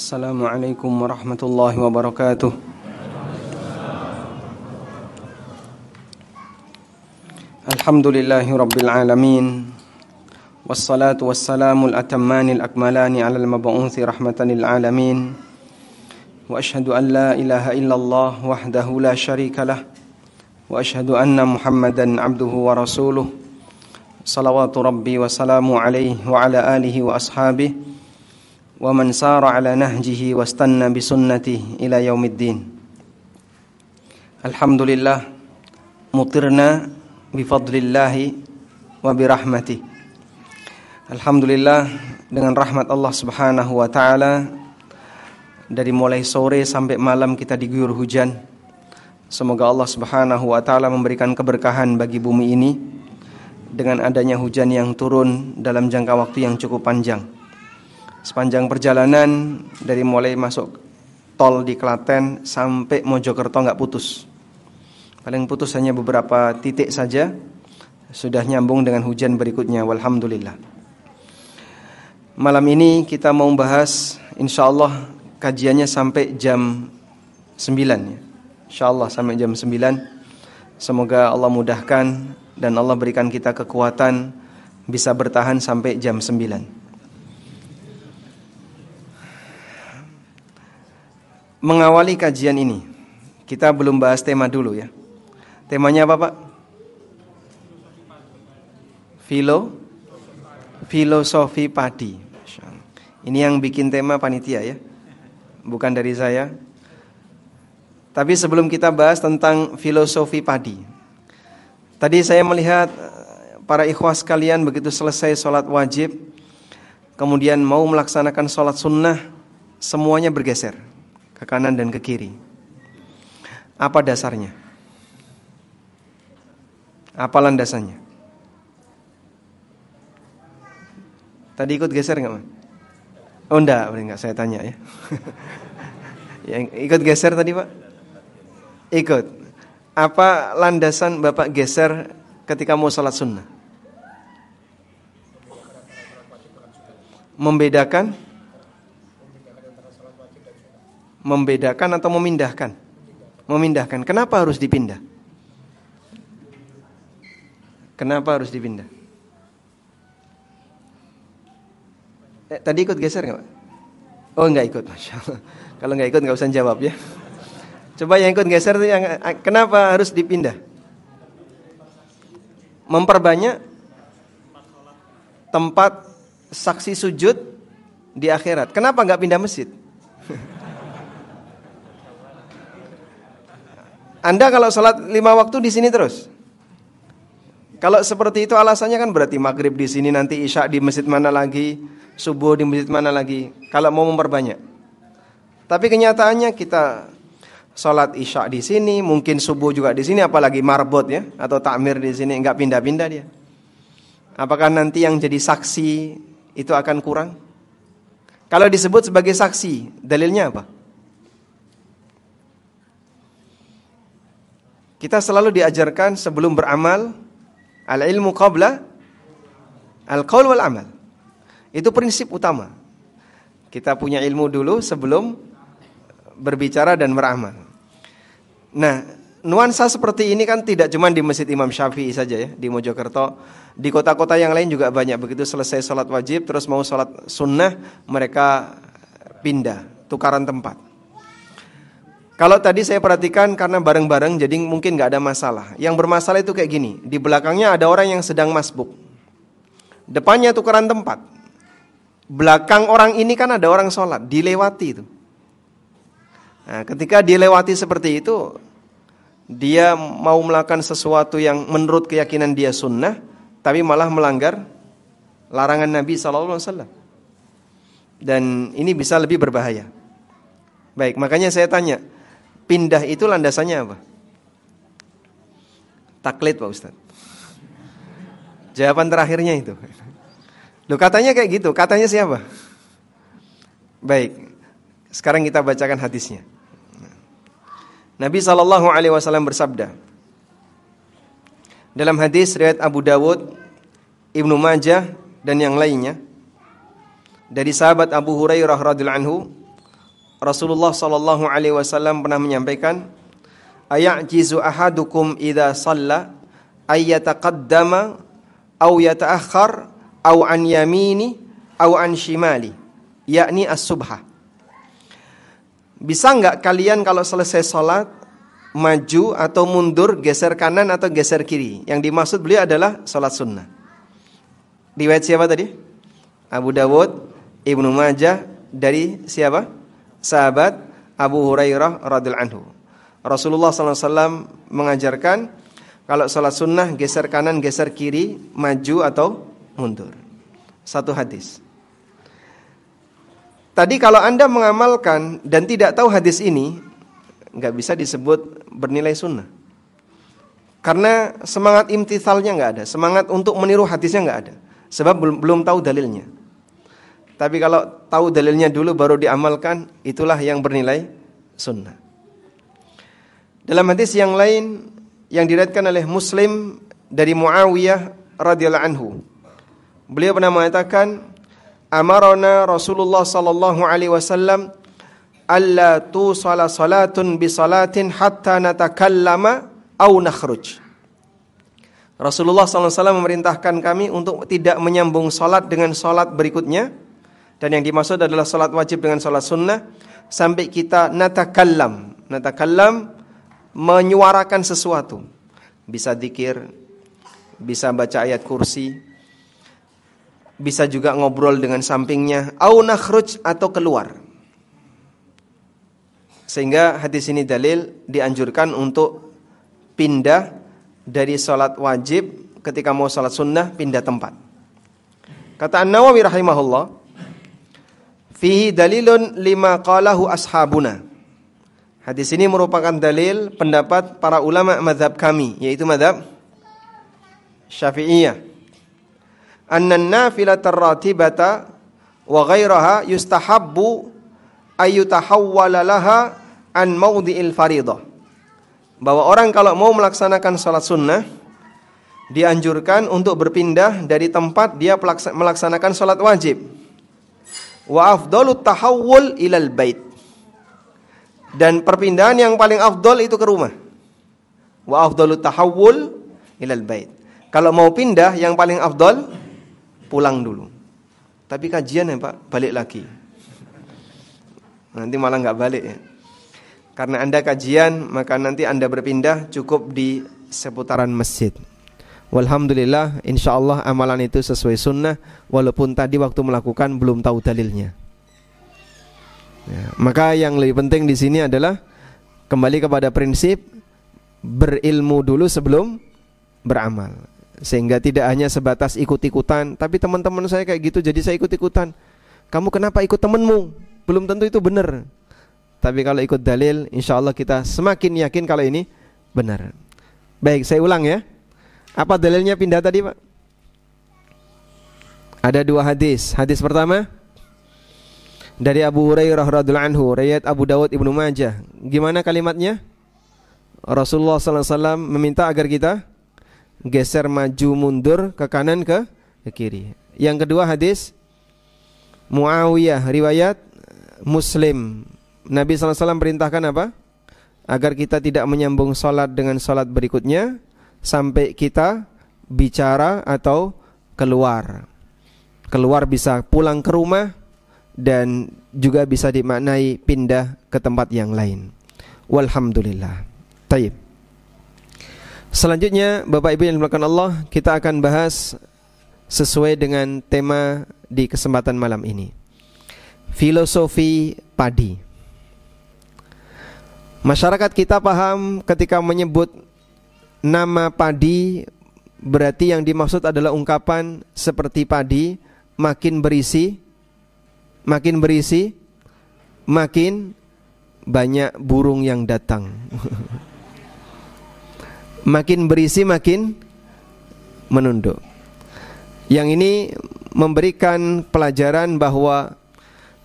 Assalamualaikum warahmatullahi wabarakatuh. Alhamdulillahi rabbil alamin. Wassalatu wassalamul atammanil akmalani alal mab'uuthi rahmatan lil alamin. Wa ashhadu an la ilaha illallah wahdahu la syarika lah. Wa ashhadu anna Muhammadan abduhu wa rasuluh. Salawatu rabbi wa salamu alaihi wa ala alihi wa ashabihi wa man sara ala nahjihi wastanna bisunnatihi ila yaumiddin. Alhamdulillah mutirna bifadlillahi wa birahmatih. Alhamdulillah dengan rahmat Allah Subhanahu wa taala dari mulai sore sampai malam kita diguyur hujan. Semoga Allah Subhanahu wa taala memberikan keberkahan bagi bumi ini dengan adanya hujan yang turun dalam jangka waktu yang cukup panjang. Sepanjang perjalanan dari mulai masuk tol di Klaten sampai Mojokerto nggak putus. Paling putus hanya beberapa titik saja, sudah nyambung dengan hujan berikutnya. Walhamdulillah. Malam ini kita mau bahas, insyaallah kajiannya sampai jam 9 ya. Insyaallah sampai jam 9. Semoga Allah mudahkan dan Allah berikan kita kekuatan bisa bertahan sampai jam 9. Mengawali kajian ini, kita belum bahas tema dulu ya. Temanya apa Pak? Filosofi padi. Ini yang bikin tema panitia ya, bukan dari saya. Tapi sebelum kita bahas tentang filosofi padi, tadi saya melihat para ikhwah sekalian begitu selesai sholat wajib, kemudian mau melaksanakan sholat sunnah, semuanya bergeser ke kanan dan ke kiri. Apa dasarnya? Apa landasannya? Tadi ikut geser nggak, Man? Oh enggak saya tanya ya. Yang ikut geser tadi Pak? Ikut. Apa landasan Bapak geser ketika mau salat sunnah? Membedakan atau memindahkan? Memindahkan. Kenapa harus dipindah? Kenapa harus dipindah? Tadi ikut geser nggak Pak? Oh enggak ikut, Masya Allah. Kalau enggak ikut enggak usah jawab ya. Coba yang ikut geser itu yang kenapa harus dipindah? Memperbanyak tempat saksi sujud di akhirat. Kenapa enggak pindah masjid? Anda kalau sholat 5 waktu di sini terus. Kalau seperti itu alasannya kan berarti maghrib di sini, nanti isya di masjid mana lagi, subuh di masjid mana lagi. Kalau mau memperbanyak. Tapi kenyataannya kita sholat isya di sini, mungkin subuh juga di sini, apalagi marbot ya atau takmir di sini, enggak pindah-pindah dia. Apakah nanti yang jadi saksi itu akan kurang? Kalau disebut sebagai saksi, dalilnya apa? Kita selalu diajarkan sebelum beramal, al-ilmu qabla al-qaul wal amal. Itu prinsip utama. Kita punya ilmu dulu sebelum berbicara dan beramal. Nah, nuansa seperti ini kan tidak cuma di Masjid Imam Syafi'i saja ya, di Mojokerto. Di kota-kota yang lain juga banyak. Begitu selesai sholat wajib, terus mau sholat sunnah, mereka pindah, tukaran tempat. Kalau tadi saya perhatikan karena bareng-bareng jadi mungkin gak ada masalah. Yang bermasalah itu kayak gini, di belakangnya ada orang yang sedang masbuk, depannya tukeran tempat. Belakang orang ini kan ada orang sholat, dilewati itu. Nah, ketika dilewati seperti itu, dia mau melakukan sesuatu yang menurut keyakinan dia sunnah, tapi malah melanggar larangan Nabi SAW. Dan ini bisa lebih berbahaya. Baik, makanya saya tanya, pindah itu landasannya apa? Taklid Pak Ustaz. Jawaban terakhirnya itu. Loh katanya kayak gitu, katanya siapa? Baik, sekarang kita bacakan hadisnya. Nabi SAW bersabda dalam hadis riwayat Abu Dawud, Ibnu Majah dan yang lainnya dari sahabat Abu Hurairah radhiyallahu anhu, Rasulullah sallallahu alaihi wasallam pernah menyampaikan, "Ayajizu ahadukum idza shalla ay yataqaddama aw yata'akhkhar aw an yamini aw an shimali." Yakni as-subhah. Bisa enggak kalian kalau selesai salat maju atau mundur, geser kanan atau geser kiri? Yang dimaksud beliau adalah salat sunnah. Riwayat siapa tadi? Abu Dawud, Ibnu Majah, dari siapa? Sahabat Abu Hurairah radhiyallahu anhu. Rasulullah SAW mengajarkan kalau salat sunnah geser kanan, geser kiri, maju atau mundur. Satu hadis. Tadi kalau Anda mengamalkan dan tidak tahu hadis ini, nggak bisa disebut bernilai sunnah. Karena semangat imtithalnya nggak ada, semangat untuk meniru hadisnya nggak ada. Sebab belum tahu dalilnya. Tapi kalau tahu dalilnya dulu baru diamalkan, itulah yang bernilai sunnah. Dalam hadis yang lain yang diriwayatkan oleh Muslim dari Muawiyah radhiyallahu anhu, beliau pernah mengatakan, amarona Rasulullah sallallahu alaihi wasallam alla tusala salatun bi salatin hatta natakallama au nakhruj. Rasulullah SAW memerintahkan kami untuk tidak menyambung salat dengan salat berikutnya. Dan yang dimaksud adalah salat wajib dengan salat sunnah sampai kita natakallam. Natakallam menyuarakan sesuatu. Bisa dzikir, bisa baca ayat kursi, bisa juga ngobrol dengan sampingnya, au nakhruj atau keluar. Sehingga hadis ini dalil dianjurkan untuk pindah dari salat wajib ketika mau salat sunnah, pindah tempat. Kata An-Nawawi rahimahullah, fihi dalilun lima qalahu ashabuna. Hadis ini merupakan dalil pendapat para ulama mazhab kami, yaitu mazhab Syafi'iyah. Anna an-nafilata ar-ratibata wa ghairaha yustahabbu ayyutahawwala laha an mawdi'il faridah. Bahwa orang kalau mau melaksanakan salat sunnah, dianjurkan untuk berpindah dari tempat dia melaksanakan salat wajib. Wa afdalut tahawul ilal bait. Dan perpindahan yang paling afdal itu ke rumah. Wa afdalut tahawul ilal bait. Kalau mau pindah yang paling afdal pulang dulu. Tapi kajian ya Pak, balik lagi. Nanti malah enggak balik ya. Karena Anda kajian, maka nanti Anda berpindah cukup di seputaran masjid. Walhamdulillah, insyaallah amalan itu sesuai sunnah, walaupun tadi waktu melakukan belum tahu dalilnya. Ya, maka yang lebih penting di sini adalah kembali kepada prinsip berilmu dulu sebelum beramal. Sehingga tidak hanya sebatas ikut-ikutan, tapi teman-teman saya kayak gitu jadi saya ikut-ikutan. Kamu kenapa ikut temanmu? Belum tentu itu benar. Tapi kalau ikut dalil, insya Allah kita semakin yakin kalau ini benar. Baik, saya ulang ya. Apa dalilnya pindah tadi Pak? Ada dua hadis. Hadis pertama dari Abu Hurairah radhiyallahu anhu, riwayat Abu Dawud, Ibnu Majah. Gimana kalimatnya? Rasulullah SAW meminta agar kita geser maju mundur ke kanan ke kiri. Yang kedua hadis Muawiyah, riwayat Muslim. Nabi SAW perintahkan apa? Agar kita tidak menyambung salat dengan salat berikutnya sampai kita bicara atau keluar. Keluar bisa pulang ke rumah dan juga bisa dimaknai pindah ke tempat yang lain. Walhamdulillah. Taib. Selanjutnya Bapak Ibu yang dimuliakan Allah, kita akan bahas sesuai dengan tema di kesempatan malam ini. Filosofi padi. Masyarakat kita paham ketika menyebut nama padi berarti yang dimaksud adalah ungkapan seperti padi makin berisi, makin banyak burung yang datang. Makin berisi makin menunduk. Yang ini memberikan pelajaran bahwa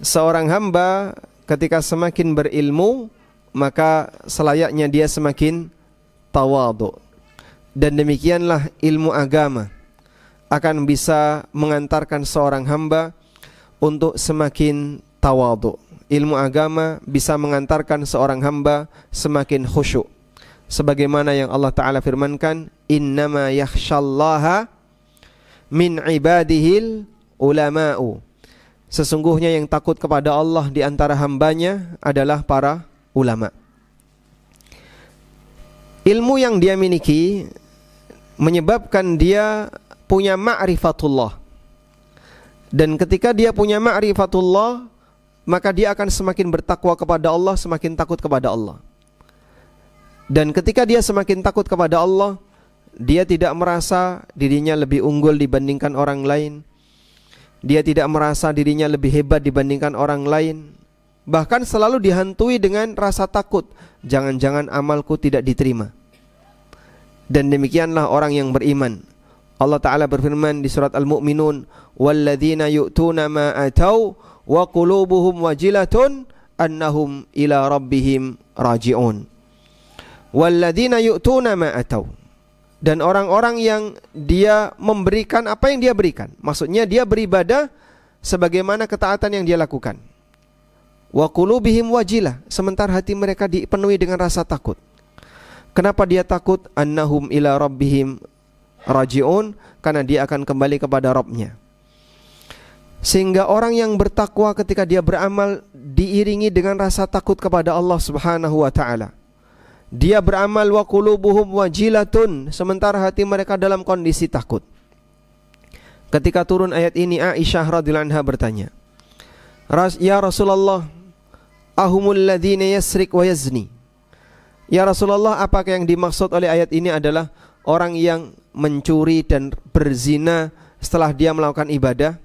seorang hamba ketika semakin berilmu, maka selayaknya dia semakin tawadhu. Dan demikianlah ilmu agama akan bisa mengantarkan seorang hamba untuk semakin tawadhu, ilmu agama bisa mengantarkan seorang hamba semakin khusyuk. Sebagaimana yang Allah Ta'ala firmankan, innama yakhshallaha min ibadihil ulama'u. Sesungguhnya yang takut kepada Allah di antara hambanya adalah para ulama. Ilmu yang dia miliki menyebabkan dia punya ma'rifatullah. Dan ketika dia punya ma'rifatullah, maka dia akan semakin bertakwa kepada Allah, semakin takut kepada Allah. Dan ketika dia semakin takut kepada Allah, dia tidak merasa dirinya lebih unggul dibandingkan orang lain. Dia tidak merasa dirinya lebih hebat dibandingkan orang lain. Bahkan selalu dihantui dengan rasa takut, jangan-jangan amalku tidak diterima. Dan demikianlah orang yang beriman. Allah Ta'ala berfirman di surat Al-Mu'minun, walladzina yu'tuna ma atau wa qulubuhum wajilatun annahum ila rabbihim raji'un. Walladzina yu'tuna ma atau. Dan orang-orang yang dia memberikan apa yang dia berikan. Maksudnya dia beribadah sebagaimana ketaatan yang dia lakukan. Wa qulubihim wajilah, sementara hati mereka dipenuhi dengan rasa takut. Kenapa dia takut? Annahum ila rabbihim raji'un, karena dia akan kembali kepada Rabbnya. Sehingga orang yang bertakwa ketika dia beramal diiringi dengan rasa takut kepada Allah Subhanahu wa ta'ala. Dia beramal wa qulubuhum wajilatun, sementara hati mereka dalam kondisi takut. Ketika turun ayat ini, Aisyah radhiyallahu anha bertanya, ya Rasulullah, ahumul ladzina yasrik wa yazni. Ya Rasulullah, apakah yang dimaksud oleh ayat ini adalah orang yang mencuri dan berzina setelah dia melakukan ibadah?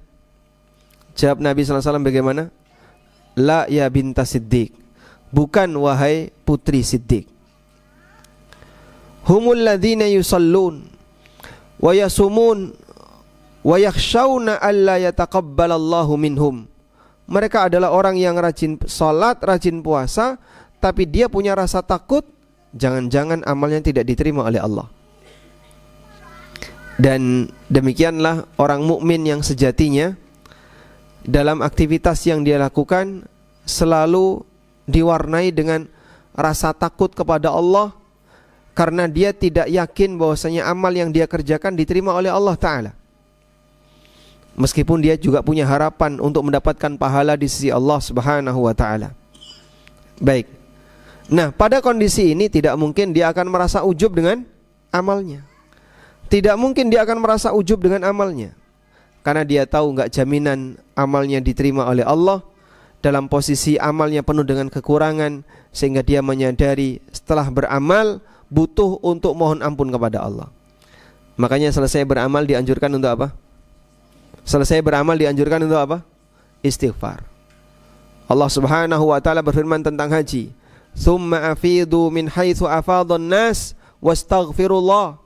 Jawab Nabi SAW bagaimana? La ya binta Siddiq, bukan wahai putri Siddiq. Humul ladzina yusallun wa yasumun wa yakhshawna alla yataqabbalallahu minhum. Mereka adalah orang yang rajin salat, rajin puasa, tapi dia punya rasa takut jangan-jangan amalnya tidak diterima oleh Allah. Dan demikianlah orang mukmin yang sejatinya dalam aktivitas yang dia lakukan selalu diwarnai dengan rasa takut kepada Allah, karena dia tidak yakin bahwasanya amal yang dia kerjakan diterima oleh Allah Ta'ala. Meskipun dia juga punya harapan untuk mendapatkan pahala di sisi Allah Subhanahu wa Ta'ala. Baik. Nah, pada kondisi ini tidak mungkin dia akan merasa ujub dengan amalnya. Tidak mungkin dia akan merasa ujub dengan amalnya, karena dia tahu enggak jaminan amalnya diterima oleh Allah. Dalam posisi amalnya penuh dengan kekurangan, sehingga dia menyadari setelah beramal butuh untuk mohon ampun kepada Allah. Makanya selesai beramal dianjurkan untuk apa? Selesai beramal dianjurkan untuk apa? Istighfar. Allah Subhanahu wa ta'ala berfirman tentang haji, "Tsumma afidu min haitsu afadhan nas wastaghfirullah."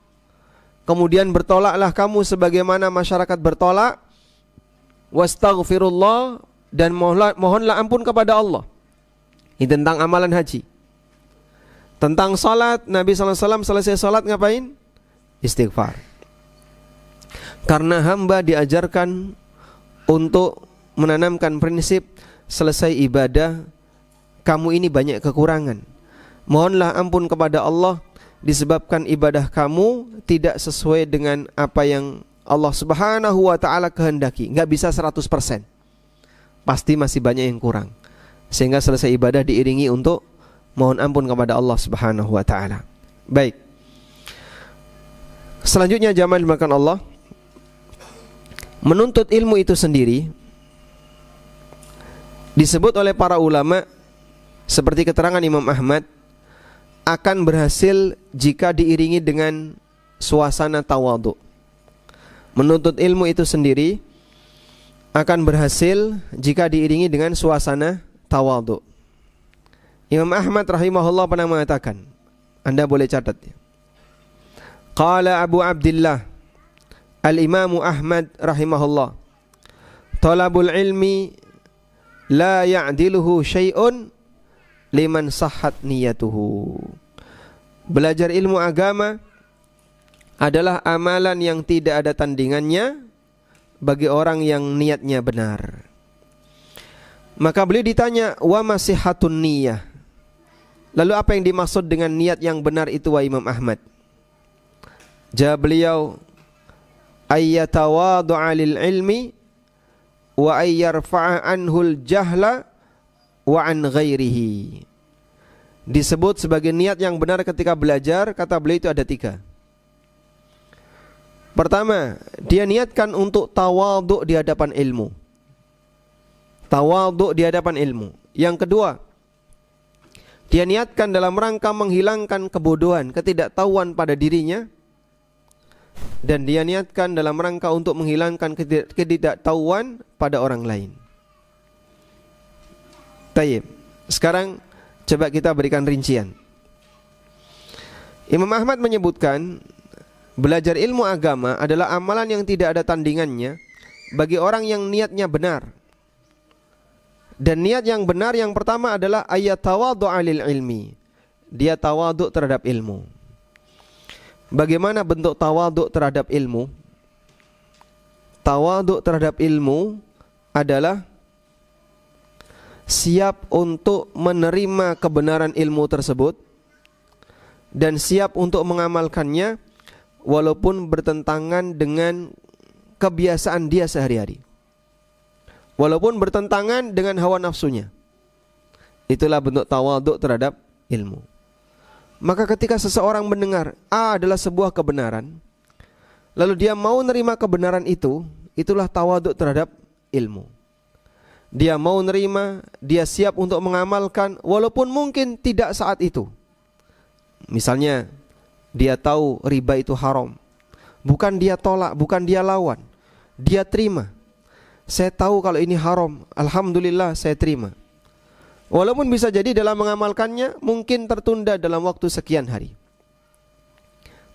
Kemudian bertolaklah kamu sebagaimana masyarakat bertolak, wastaghfirullah, dan mohonlah ampun kepada Allah. Ini tentang amalan haji. Tentang salat, Nabi SAW selesai salat ngapain? Istighfar. Karena hamba diajarkan untuk menanamkan prinsip selesai ibadah, kamu ini banyak kekurangan, mohonlah ampun kepada Allah disebabkan ibadah kamu tidak sesuai dengan apa yang Allah Subhanahu wa ta'ala kehendaki. Enggak bisa 100%, pasti masih banyak yang kurang. Sehingga selesai ibadah diiringi untuk mohon ampun kepada Allah Subhanahu wa ta'ala. Baik. Selanjutnya jamaah dimakan Allah, menuntut ilmu itu sendiri disebut oleh para ulama seperti keterangan Imam Ahmad akan berhasil jika diiringi dengan suasana tawadhu. Menuntut ilmu itu sendiri akan berhasil jika diiringi dengan suasana tawadhu. Imam Ahmad rahimahullah pernah mengatakan, Anda boleh catat ya. Qala Abu Abdillah Al-Imam Ahmad rahimahullah, talabul ilmi la ya'diluhu syai'un liman sahhat niyatuhu. Belajar ilmu agama adalah amalan yang tidak ada tandingannya bagi orang yang niatnya benar. Maka beliau ditanya, wa masihatun niyah. Lalu apa yang dimaksud dengan niat yang benar itu, wa Imam Ahmad? Jawab beliau, ayyatawadu'a lil ilmi wa ayyarfa'a anhul jahla wa an ghairihi. Disebut sebagai niat yang benar ketika belajar, kata beliau itu ada 3. Pertama, dia niatkan untuk tawadhu di hadapan ilmu. Tawadhu di hadapan ilmu. Yang kedua, dia niatkan dalam rangka menghilangkan kebodohan, ketidaktahuan pada dirinya. Dan dia niatkan dalam rangka untuk menghilangkan ketidaktahuan pada orang lain. Tayyib. Sekarang coba kita berikan rincian. Imam Ahmad menyebutkan belajar ilmu agama adalah amalan yang tidak ada tandingannya bagi orang yang niatnya benar. Dan niat yang benar yang pertama adalah ayyatawadu'a lil ilmi. Dia tawadhu terhadap ilmu. Bagaimana bentuk tawadhu terhadap ilmu? Tawadhu terhadap ilmu adalah siap untuk menerima kebenaran ilmu tersebut dan siap untuk mengamalkannya walaupun bertentangan dengan kebiasaan dia sehari-hari, walaupun bertentangan dengan hawa nafsunya. Itulah bentuk tawadhu terhadap ilmu. Maka ketika seseorang mendengar A adalah sebuah kebenaran, lalu dia mau nerima kebenaran itu, itulah tawadhu terhadap ilmu. Dia mau nerima, dia siap untuk mengamalkan walaupun mungkin tidak saat itu. Misalnya dia tahu riba itu haram, bukan dia tolak, bukan dia lawan, dia terima. Saya tahu kalau ini haram, alhamdulillah saya terima. Walaupun bisa jadi dalam mengamalkannya mungkin tertunda dalam waktu sekian hari.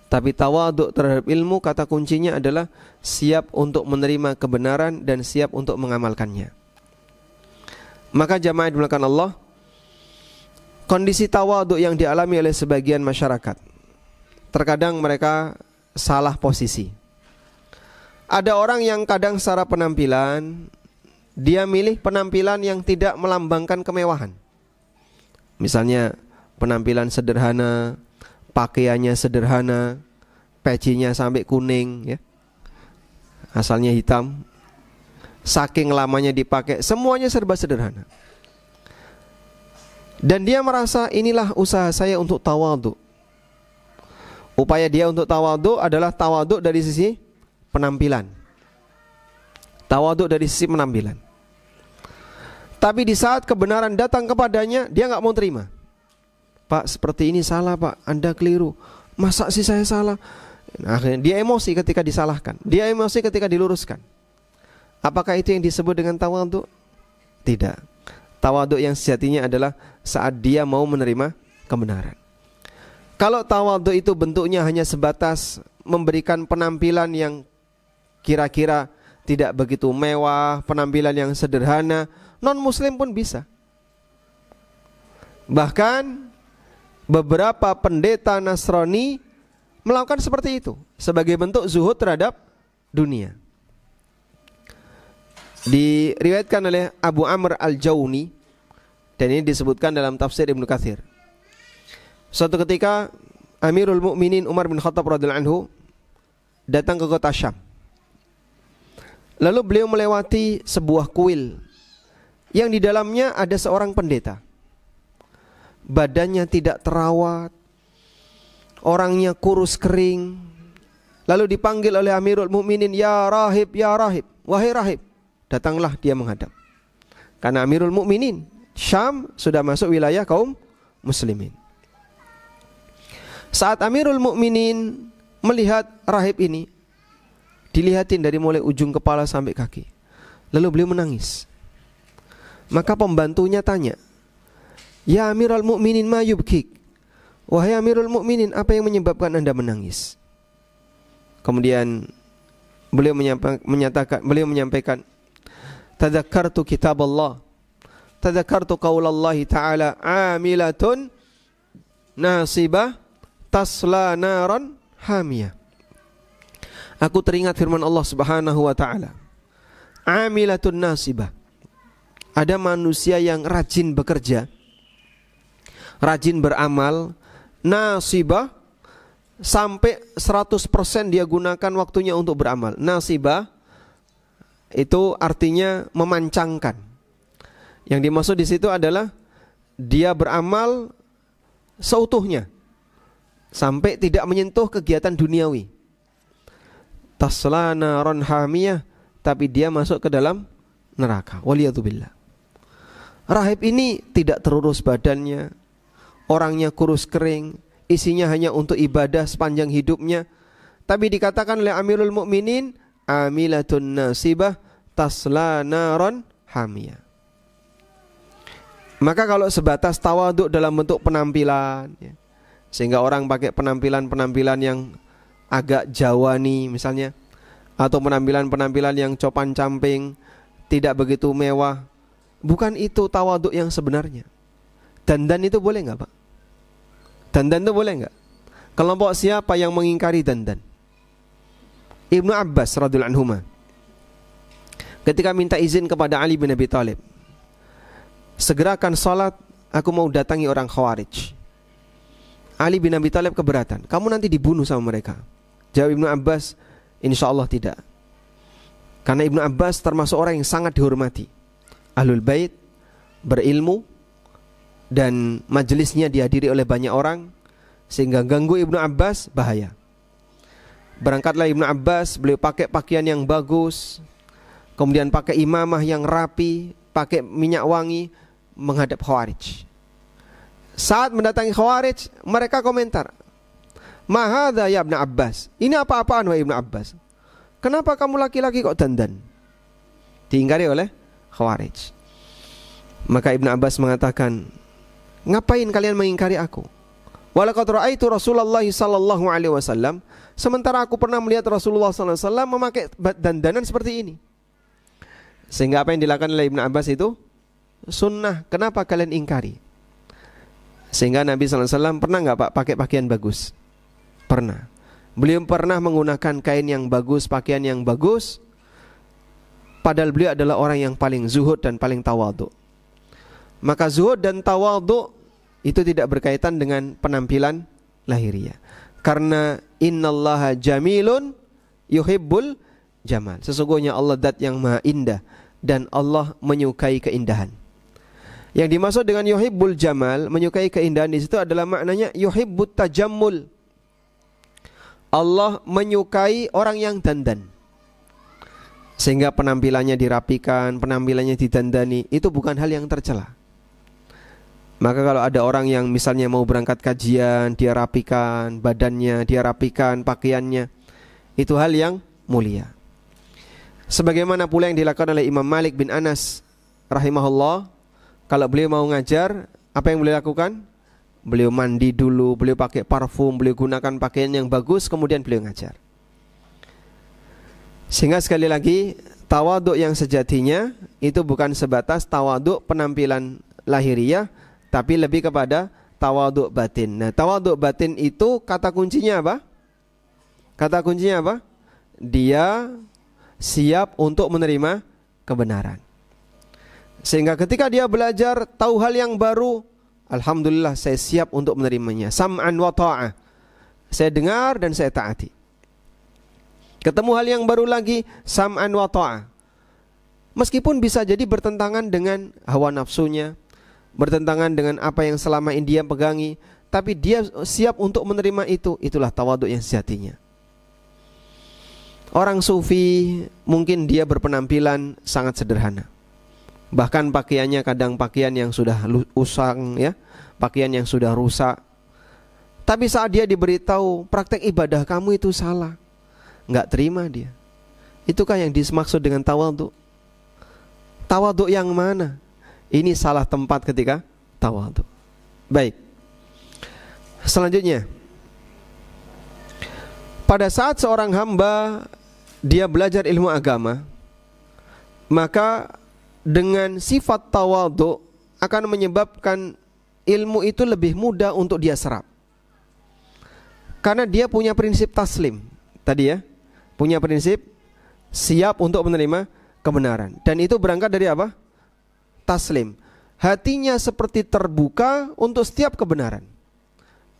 Tapi tawadhu terhadap ilmu, kata kuncinya adalah siap untuk menerima kebenaran dan siap untuk mengamalkannya. Maka jamaah dimulakan Allah, kondisi tawadhu yang dialami oleh sebagian masyarakat, terkadang mereka salah posisi. Ada orang yang kadang secara penampilan dia milih penampilan yang tidak melambangkan kemewahan. Misalnya penampilan sederhana, pakaiannya sederhana, pecinya sampai kuning ya. Asalnya hitam. Saking lamanya dipakai, semuanya serba sederhana. Dan dia merasa inilah usaha saya untuk tawadhu. Upaya dia untuk tawadhu adalah tawadhu dari sisi penampilan. Tawadhu dari sisi penampilan. Tapi di saat kebenaran datang kepadanya, dia nggak mau terima. Pak, seperti ini salah Pak, Anda keliru. Masa sih saya salah? Nah, akhirnya dia emosi ketika disalahkan. Dia emosi ketika diluruskan. Apakah itu yang disebut dengan tawadhu? Tidak. Tawadhu yang sejatinya adalah saat dia mau menerima kebenaran. Kalau tawadhu itu bentuknya hanya sebatas memberikan penampilan yang kira-kira tidak begitu mewah, penampilan yang sederhana, non-muslim pun bisa. Bahkan beberapa pendeta Nasrani melakukan seperti itu sebagai bentuk zuhud terhadap dunia. Diriwayatkan oleh Abu Amr al-Jawni, dan ini disebutkan dalam tafsir Ibnu Katsir. Suatu ketika Amirul Mukminin Umar bin Khattab radhiyallahu anhu datang ke kota Syam. Lalu beliau melewati sebuah kuil yang di dalamnya ada seorang pendeta. Badannya tidak terawat, orangnya kurus kering. Lalu dipanggil oleh Amirul Mukminin, ya rahib, wahai rahib. Datanglah dia menghadap. Karena Amirul Mukminin Syam sudah masuk wilayah kaum muslimin. Saat Amirul Mukminin melihat rahib ini, dilihatin dari mulai ujung kepala sampai kaki. Lalu beliau menangis. Maka pembantunya tanya, ya Amirul Mukminin ma yubkik? Wahai Amirul Mukminin, apa yang menyebabkan Anda menangis? Kemudian beliau menyampaikan, tadzakartu kitab Allah, tadzakartu qaulallahi ta'ala, amilatun nasibah tasla naran hamiyah. Aku teringat firman Allah Subhanahu wa taala, amilatun nasibah. ada manusia yang rajin bekerja, rajin beramal, nasibah, sampai 100% dia gunakan waktunya untuk beramal. Nasibah itu artinya memancangkan. Yang dimaksud di situ adalah dia beramal seutuhnya sampai tidak menyentuh kegiatan duniawi. Tasla naron hamiyah, tapi dia masuk ke dalam neraka. Waliyadzubillah. Rahib ini tidak terurus badannya, orangnya kurus kering, isinya hanya untuk ibadah sepanjang hidupnya. Tapi dikatakan oleh Amirul Mukminin, amilatun nasibah tasla naron hamiyah. Maka kalau sebatas tawaduk dalam bentuk penampilan, ya, sehingga orang pakai penampilan-penampilan yang agak jawani misalnya, atau penampilan-penampilan yang copan-camping, tidak begitu mewah, bukan itu tawaduk yang sebenarnya. Dandan itu boleh nggak, Pak? Dandan itu boleh nggak? Kelompok siapa yang mengingkari dandan? Ibnu Abbas radhiyallahu anhuma ketika minta izin kepada Ali bin Abi Thalib, segerakan salat, aku mau datangi orang Khawarij. Ali bin Abi Thalib keberatan, kamu nanti dibunuh sama mereka. Jawab Ibnu Abbas, insyaallah tidak. Karena Ibnu Abbas termasuk orang yang sangat dihormati, Ahlul Bait, berilmu, dan majelisnya dihadiri oleh banyak orang, sehingga ganggu Ibnu Abbas bahaya. Berangkatlah Ibnu Abbas, beliau pakai pakaian yang bagus, kemudian pakai imamah yang rapi, pakai minyak wangi, menghadap Khawarij. Saat mendatangi Khawarij, mereka komentar, "Ma hadza ya Ibnu Abbas?" Ini apa-apaan wahai Ibnu Abbas? Kenapa kamu laki-laki kok dandan? Diingkari oleh Khawarij. Maka Ibnu Abbas mengatakan, ngapain kalian mengingkari aku? Walaqad ra'aitu Rasulullah sallallahu alaihi wasallam, sementara aku pernah melihat Rasulullah sallallahu alaihi wasallam memakai dandanan seperti ini. Sehingga apa yang dilakukan oleh Ibnu Abbas itu sunnah. Kenapa kalian ingkari? Sehingga Nabi sallallahu alaihi wasallam pernah enggak Pak pakai pakaian bagus? Pernah. Beliau pernah menggunakan kain yang bagus, pakaian yang bagus, padahal beliau adalah orang yang paling zuhud dan paling tawadhu. Maka zuhud dan tawadhu itu tidak berkaitan dengan penampilan lahiriah. Karena innallaha jamilun yuhibbul jamal. Sesungguhnya Allah zat yang maha indah dan Allah menyukai keindahan. Yang dimaksud dengan yuhibbul jamal, menyukai keindahan di situ adalah maknanya yuhibbut tajammul. Allah menyukai orang yang dandan. Sehingga penampilannya dirapikan, penampilannya didandani, itu bukan hal yang tercela. Maka kalau ada orang yang misalnya mau berangkat kajian, dia rapikan badannya, dia rapikan pakaiannya, itu hal yang mulia. Sebagaimana pula yang dilakukan oleh Imam Malik bin Anas rahimahullah, kalau beliau mau ngajar, apa yang beliau lakukan? Beliau mandi dulu, beliau pakai parfum, beliau gunakan pakaian yang bagus, kemudian beliau ngajar. Sehingga sekali lagi, tawaduk yang sejatinya itu bukan sebatas tawaduk penampilan lahiriah, tapi lebih kepada tawaduk batin. Nah, tawaduk batin itu kata kuncinya apa? Kata kuncinya apa? Dia siap untuk menerima kebenaran. Sehingga ketika dia belajar tahu hal yang baru, alhamdulillah saya siap untuk menerimanya. Sam'an wa ta'ah. Saya dengar dan saya taati. Ketemu hal yang baru lagi, sam'an wa ta'ah. Meskipun bisa jadi bertentangan dengan hawa nafsunya, bertentangan dengan apa yang selama ini dia pegangi, tapi dia siap untuk menerima itu. Itulah tawaduk yang sejatinya. Orang sufi mungkin dia berpenampilan sangat sederhana. Bahkan pakaiannya kadang pakaian yang sudah usang, ya, pakaian yang sudah rusak. Tapi saat dia diberitahu praktek ibadah kamu itu salah, nggak terima dia. Itukah yang dimaksud dengan tawaduk? Tawaduk yang mana? Ini salah tempat ketika tawaduk. Baik. Selanjutnya, pada saat seorang hamba dia belajar ilmu agama, maka dengan sifat tawadhu akan menyebabkan ilmu itu lebih mudah untuk dia serap. Karena dia punya prinsip taslim tadi, ya, punya prinsip siap untuk menerima kebenaran. Dan itu berangkat dari apa? taslim. Hatinya seperti terbuka untuk setiap kebenaran.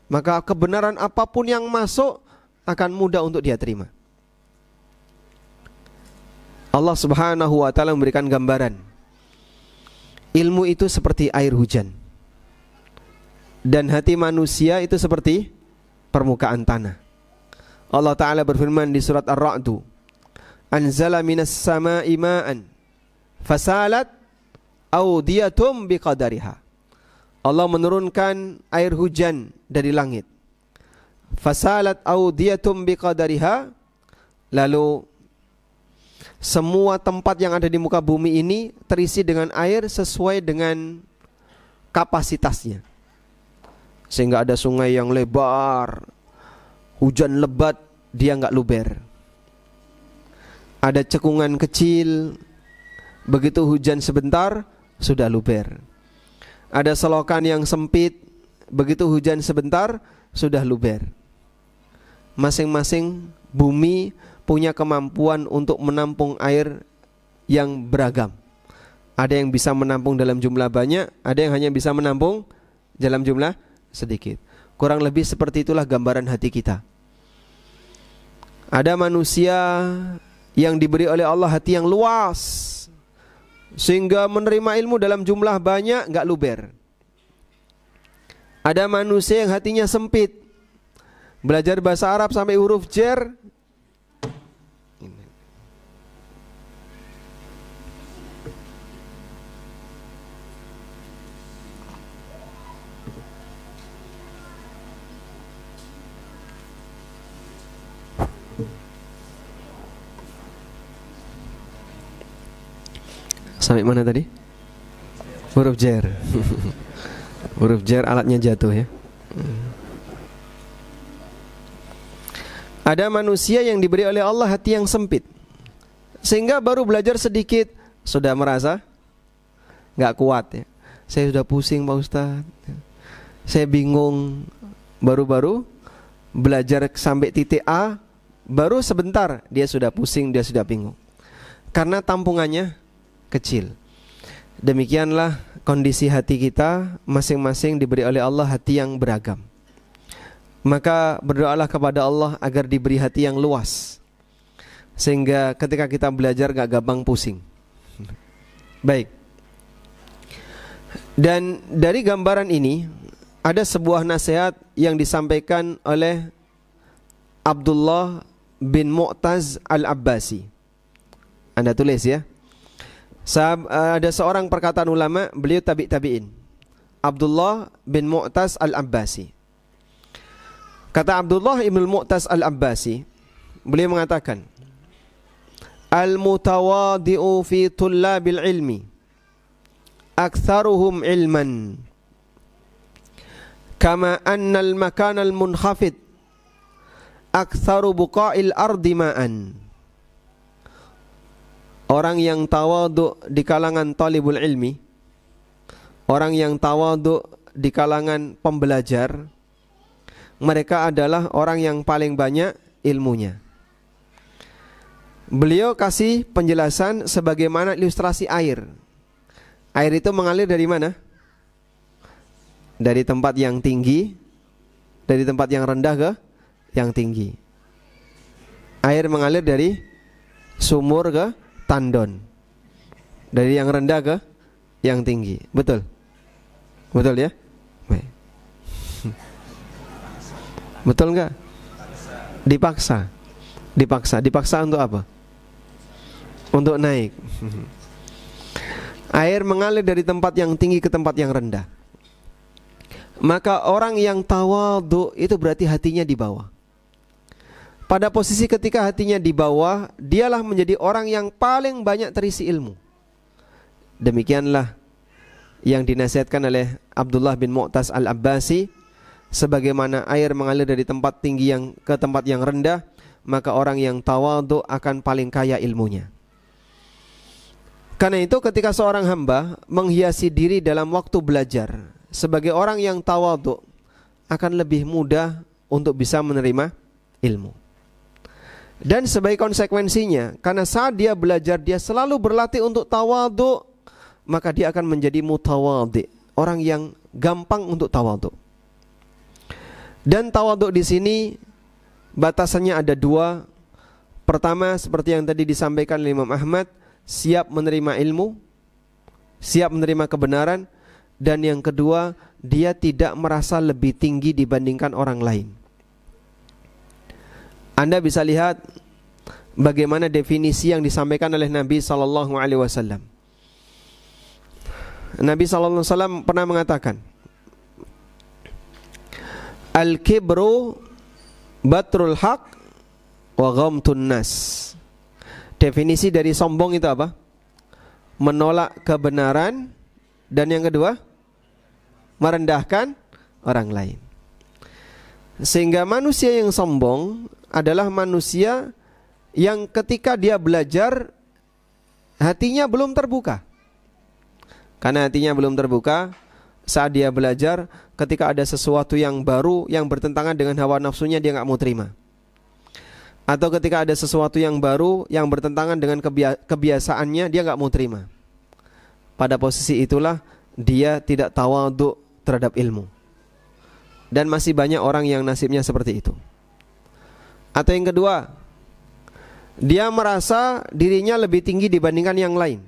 Maka kebenaran apapun yang masuk akan mudah untuk dia terima. Allah Subhanahu wa ta'ala memberikan gambaran. Ilmu itu seperti air hujan. Dan hati manusia itu seperti permukaan tanah. Allah Ta'ala berfirman di surat Ar-Ra'du, Anzala minas sama'i ma'an fasalat awdiyatum biqadariha. Allah menurunkan air hujan dari langit. Fasalat awdiyatum biqadariha. Lalu semua tempat yang ada di muka bumi ini terisi dengan air sesuai dengan kapasitasnya. Sehingga ada sungai yang lebar, hujan lebat, dia enggak luber. Ada cekungan kecil, begitu hujan sebentar, sudah luber. Ada selokan yang sempit, begitu hujan sebentar, sudah luber. Masing-masing bumi punya kemampuan untuk menampung air yang beragam. Ada yang bisa menampung dalam jumlah banyak, ada yang hanya bisa menampung dalam jumlah sedikit. Kurang lebih seperti itulah gambaran hati kita. Ada manusia yang diberi oleh Allah hati yang luas, sehingga menerima ilmu dalam jumlah banyak, enggak luber. Ada manusia yang hatinya sempit, belajar bahasa Arab sampai huruf jer. Sampai mana tadi? Huruf jer. Huruf jer alatnya jatuh ya. Ada manusia yang diberi oleh Allah hati yang sempit, sehingga baru belajar sedikit sudah merasa gak kuat ya. Saya sudah pusing Pak Ustaz, saya bingung. Baru-baru belajar sampai titik A, baru sebentar dia sudah pusing, dia sudah bingung. Karena tampungannya kecil. Demikianlah kondisi hati kita, masing-masing diberi oleh Allah hati yang beragam. Maka berdoalah kepada Allah agar diberi hati yang luas, sehingga ketika kita belajar gak gampang pusing. Baik. Dan dari gambaran ini ada sebuah nasihat yang disampaikan oleh Abdullah bin Mu'taz Al-Abbasi. Anda tulis ya. Ada seorang perkataan ulama, beliau tabi'in, Abdullah bin Mu'taz Al-Abbasi. Kata Abdullah ibn Mu'taz Al-Abbasi, beliau mengatakan, Al-mutawadi'u fi tullabil ilmi aktharuhum ilman, kama anna al-makan al-munkhafid aktharu buqa'il ardi ma'an. Orang yang tawadhu di kalangan talibul ilmi, orang yang tawadhu di kalangan pembelajar, mereka adalah orang yang paling banyak ilmunya. Beliau kasih penjelasan sebagaimana ilustrasi air. Air itu mengalir dari mana? Dari tempat yang tinggi, dari tempat yang rendah ke yang tinggi. Air mengalir dari sumur ke tandon, dari yang rendah ke yang tinggi. Betul? Betul ya? Baik. Betul enggak? Dipaksa. Dipaksa untuk apa? Untuk naik. Air mengalir dari tempat yang tinggi ke tempat yang rendah. Maka orang yang tawadhu itu berarti hatinya di bawah. Pada posisi ketika hatinya di bawah, dialah menjadi orang yang paling banyak terisi ilmu. Demikianlah yang dinasihatkan oleh Abdullah bin Mu'taz Al-Abbasi. Sebagaimana air mengalir dari tempat tinggi yang ke tempat yang rendah, maka orang yang tawadhu akan paling kaya ilmunya. Karena itu ketika seorang hamba menghiasi diri dalam waktu belajar sebagai orang yang tawadhu, akan lebih mudah untuk bisa menerima ilmu. Dan sebagai konsekuensinya, karena saat dia belajar dia selalu berlatih untuk tawadhu, maka dia akan menjadi mutawadhi, orang yang gampang untuk tawadhu. Dan tawadhu di sini batasannya ada dua. Pertama, seperti yang tadi disampaikan oleh Imam Ahmad, siap menerima ilmu, siap menerima kebenaran. Dan yang kedua, dia tidak merasa lebih tinggi dibandingkan orang lain. Anda bisa lihat bagaimana definisi yang disampaikan oleh Nabi SAW. Nabi SAW pernah mengatakan, Al-kibru batrul haq wa ghamtun nas. Definisi dari sombong itu apa? Menolak kebenaran. Dan yang kedua, merendahkan orang lain. Sehingga manusia yang sombong adalah manusia yang ketika dia belajar, hatinya belum terbuka. Karena hatinya belum terbuka, saat dia belajar, ketika ada sesuatu yang baru yang bertentangan dengan hawa nafsunya, dia gak mau terima. Atau ketika ada sesuatu yang baru yang bertentangan dengan kebiasaannya, dia gak mau terima. Pada posisi itulah dia tidak tawadhu terhadap ilmu. Dan masih banyak orang yang nasibnya seperti itu. Atau yang kedua, dia merasa dirinya lebih tinggi dibandingkan yang lain,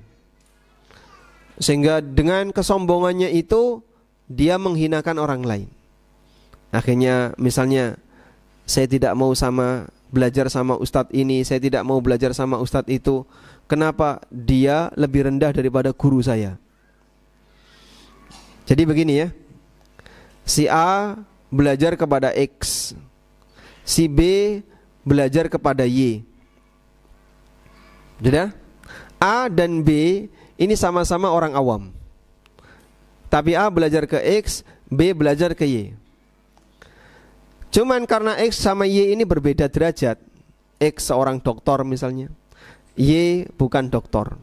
sehingga dengan kesombongannya itu dia menghinakan orang lain. Akhirnya misalnya, saya tidak mau belajar sama ustadz ini, saya tidak mau belajar sama ustadz itu. Kenapa? Dia lebih rendah daripada guru saya. Jadi begini ya, si A belajar kepada X, si B belajar kepada Y. Sudah? A dan B ini sama-sama orang awam. Tapi A belajar ke X, B belajar ke Y. Cuman karena X sama Y ini berbeda derajat. X seorang doktor misalnya, Y bukan doktor.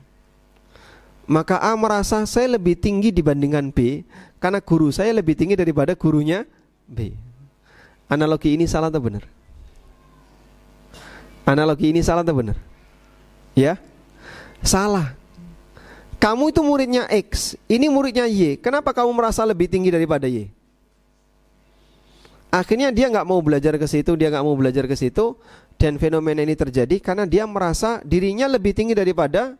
Maka A merasa saya lebih tinggi dibandingkan B, karena guru saya lebih tinggi daripada gurunya B. Analogi ini salah atau benar? Analogi ini salah atau benar? Ya? Salah. Kamu itu muridnya X, ini muridnya Y. Kenapa kamu merasa lebih tinggi daripada Y? Akhirnya dia gak mau belajar ke situ, dia gak mau belajar ke situ. Dan fenomena ini terjadi karena dia merasa dirinya lebih tinggi daripada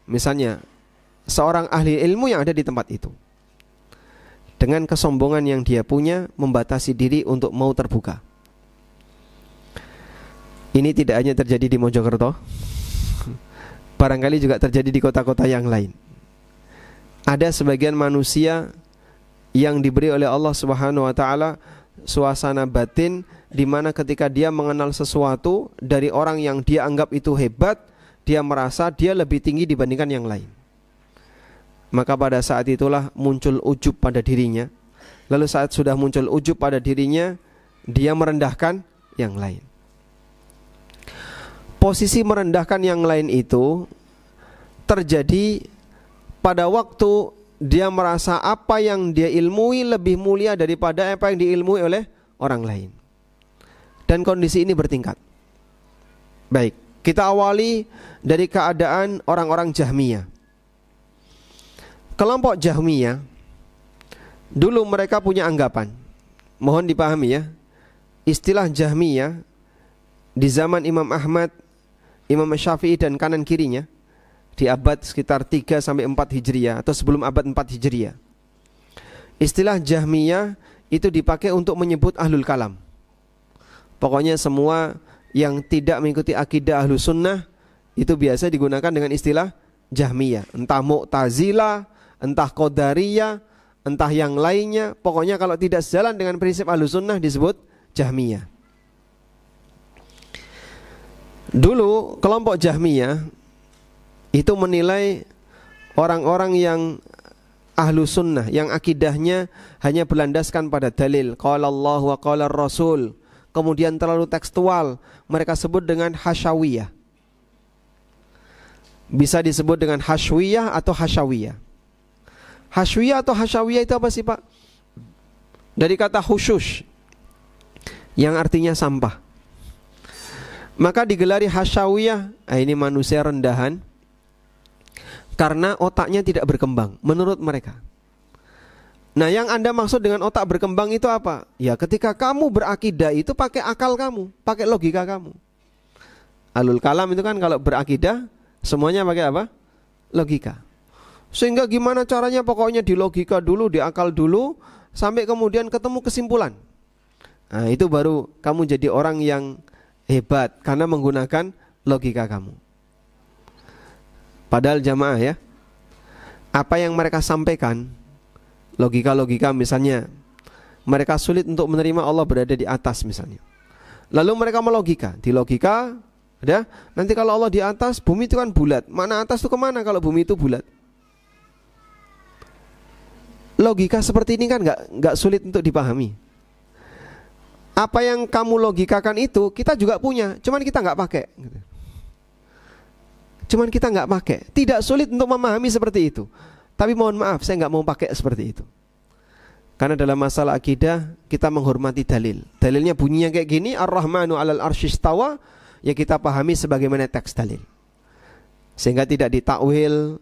misalnya seorang ahli ilmu yang ada di tempat itu. Dengan kesombongan yang dia punya, membatasi diri untuk mau terbuka. Ini tidak hanya terjadi di Mojokerto, barangkali juga terjadi di kota-kota yang lain. Ada sebagian manusia yang diberi oleh Allah Subhanahu wa taala suasana batin di mana ketika dia mengenal sesuatu dari orang yang dia anggap itu hebat, dia merasa dia lebih tinggi dibandingkan yang lain. Maka pada saat itulah muncul ujub pada dirinya. Lalu saat sudah muncul ujub pada dirinya, dia merendahkan yang lain. Posisi merendahkan yang lain itu terjadi pada waktu dia merasa apa yang dia ilmui lebih mulia daripada apa yang diilmui oleh orang lain. Dan kondisi ini bertingkat. Baik, kita awali dari keadaan orang-orang Jahmiyah. Kelompok Jahmiyah dulu mereka punya anggapan, mohon dipahami ya, istilah Jahmiyah di zaman Imam Ahmad, Imam Syafi'i dan kanan kirinya di abad sekitar 3 sampai 4 Hijriah atau sebelum abad 4 Hijriah. Istilah Jahmiyah itu dipakai untuk menyebut ahlul kalam. Pokoknya semua yang tidak mengikuti akidah ahlus sunnah itu biasa digunakan dengan istilah Jahmiyah. Entah Mu'tazilah, entah Qadariyah, entah yang lainnya. Pokoknya kalau tidak sejalan dengan prinsip ahlus sunnah disebut Jahmiyah. Dulu kelompok Jahmiyah itu menilai orang-orang yang ahlu sunnah, yang akidahnya hanya berlandaskan pada dalil qala Allah wa qala Rasul, kemudian terlalu tekstual, mereka sebut dengan hasyawiyah. Bisa disebut dengan hasyawiyah atau hasyawiyah. Hasyawiyah atau hasyawiyah itu apa sih Pak? Dari kata khusyush yang artinya sampah. Maka digelari hasyawiyah, ini manusia rendahan. karena otaknya tidak berkembang menurut mereka. Nah, yang Anda maksud dengan otak berkembang itu apa? Ya, ketika kamu berakidah itu pakai akal kamu, pakai logika kamu. Ahlul kalam itu kan kalau berakidah semuanya pakai apa? Logika. Sehingga gimana caranya, pokoknya di logika dulu, di akal dulu, sampai kemudian ketemu kesimpulan. Nah, itu baru kamu jadi orang yang hebat karena menggunakan logika kamu. Padahal jamaah ya, apa yang mereka sampaikan, logika-logika misalnya, mereka sulit untuk menerima Allah berada di atas misalnya. Lalu mereka melogika, di logika, ya, nanti kalau Allah di atas, bumi itu kan bulat. Mana atas itu kemana kalau bumi itu bulat? Logika seperti ini kan nggak sulit untuk dipahami. Apa yang kamu logikakan itu kita juga punya, cuman kita nggak pakai. Cuman kita nggak pakai. Tidak sulit untuk memahami seperti itu. Tapi mohon maaf, saya nggak mau pakai seperti itu. Karena dalam masalah akidah kita menghormati dalil. Dalilnya bunyinya kayak gini, Ar-Rahmanu 'alal arsy istawa, ya kita pahami sebagaimana teks dalil. Sehingga tidak ditakwil.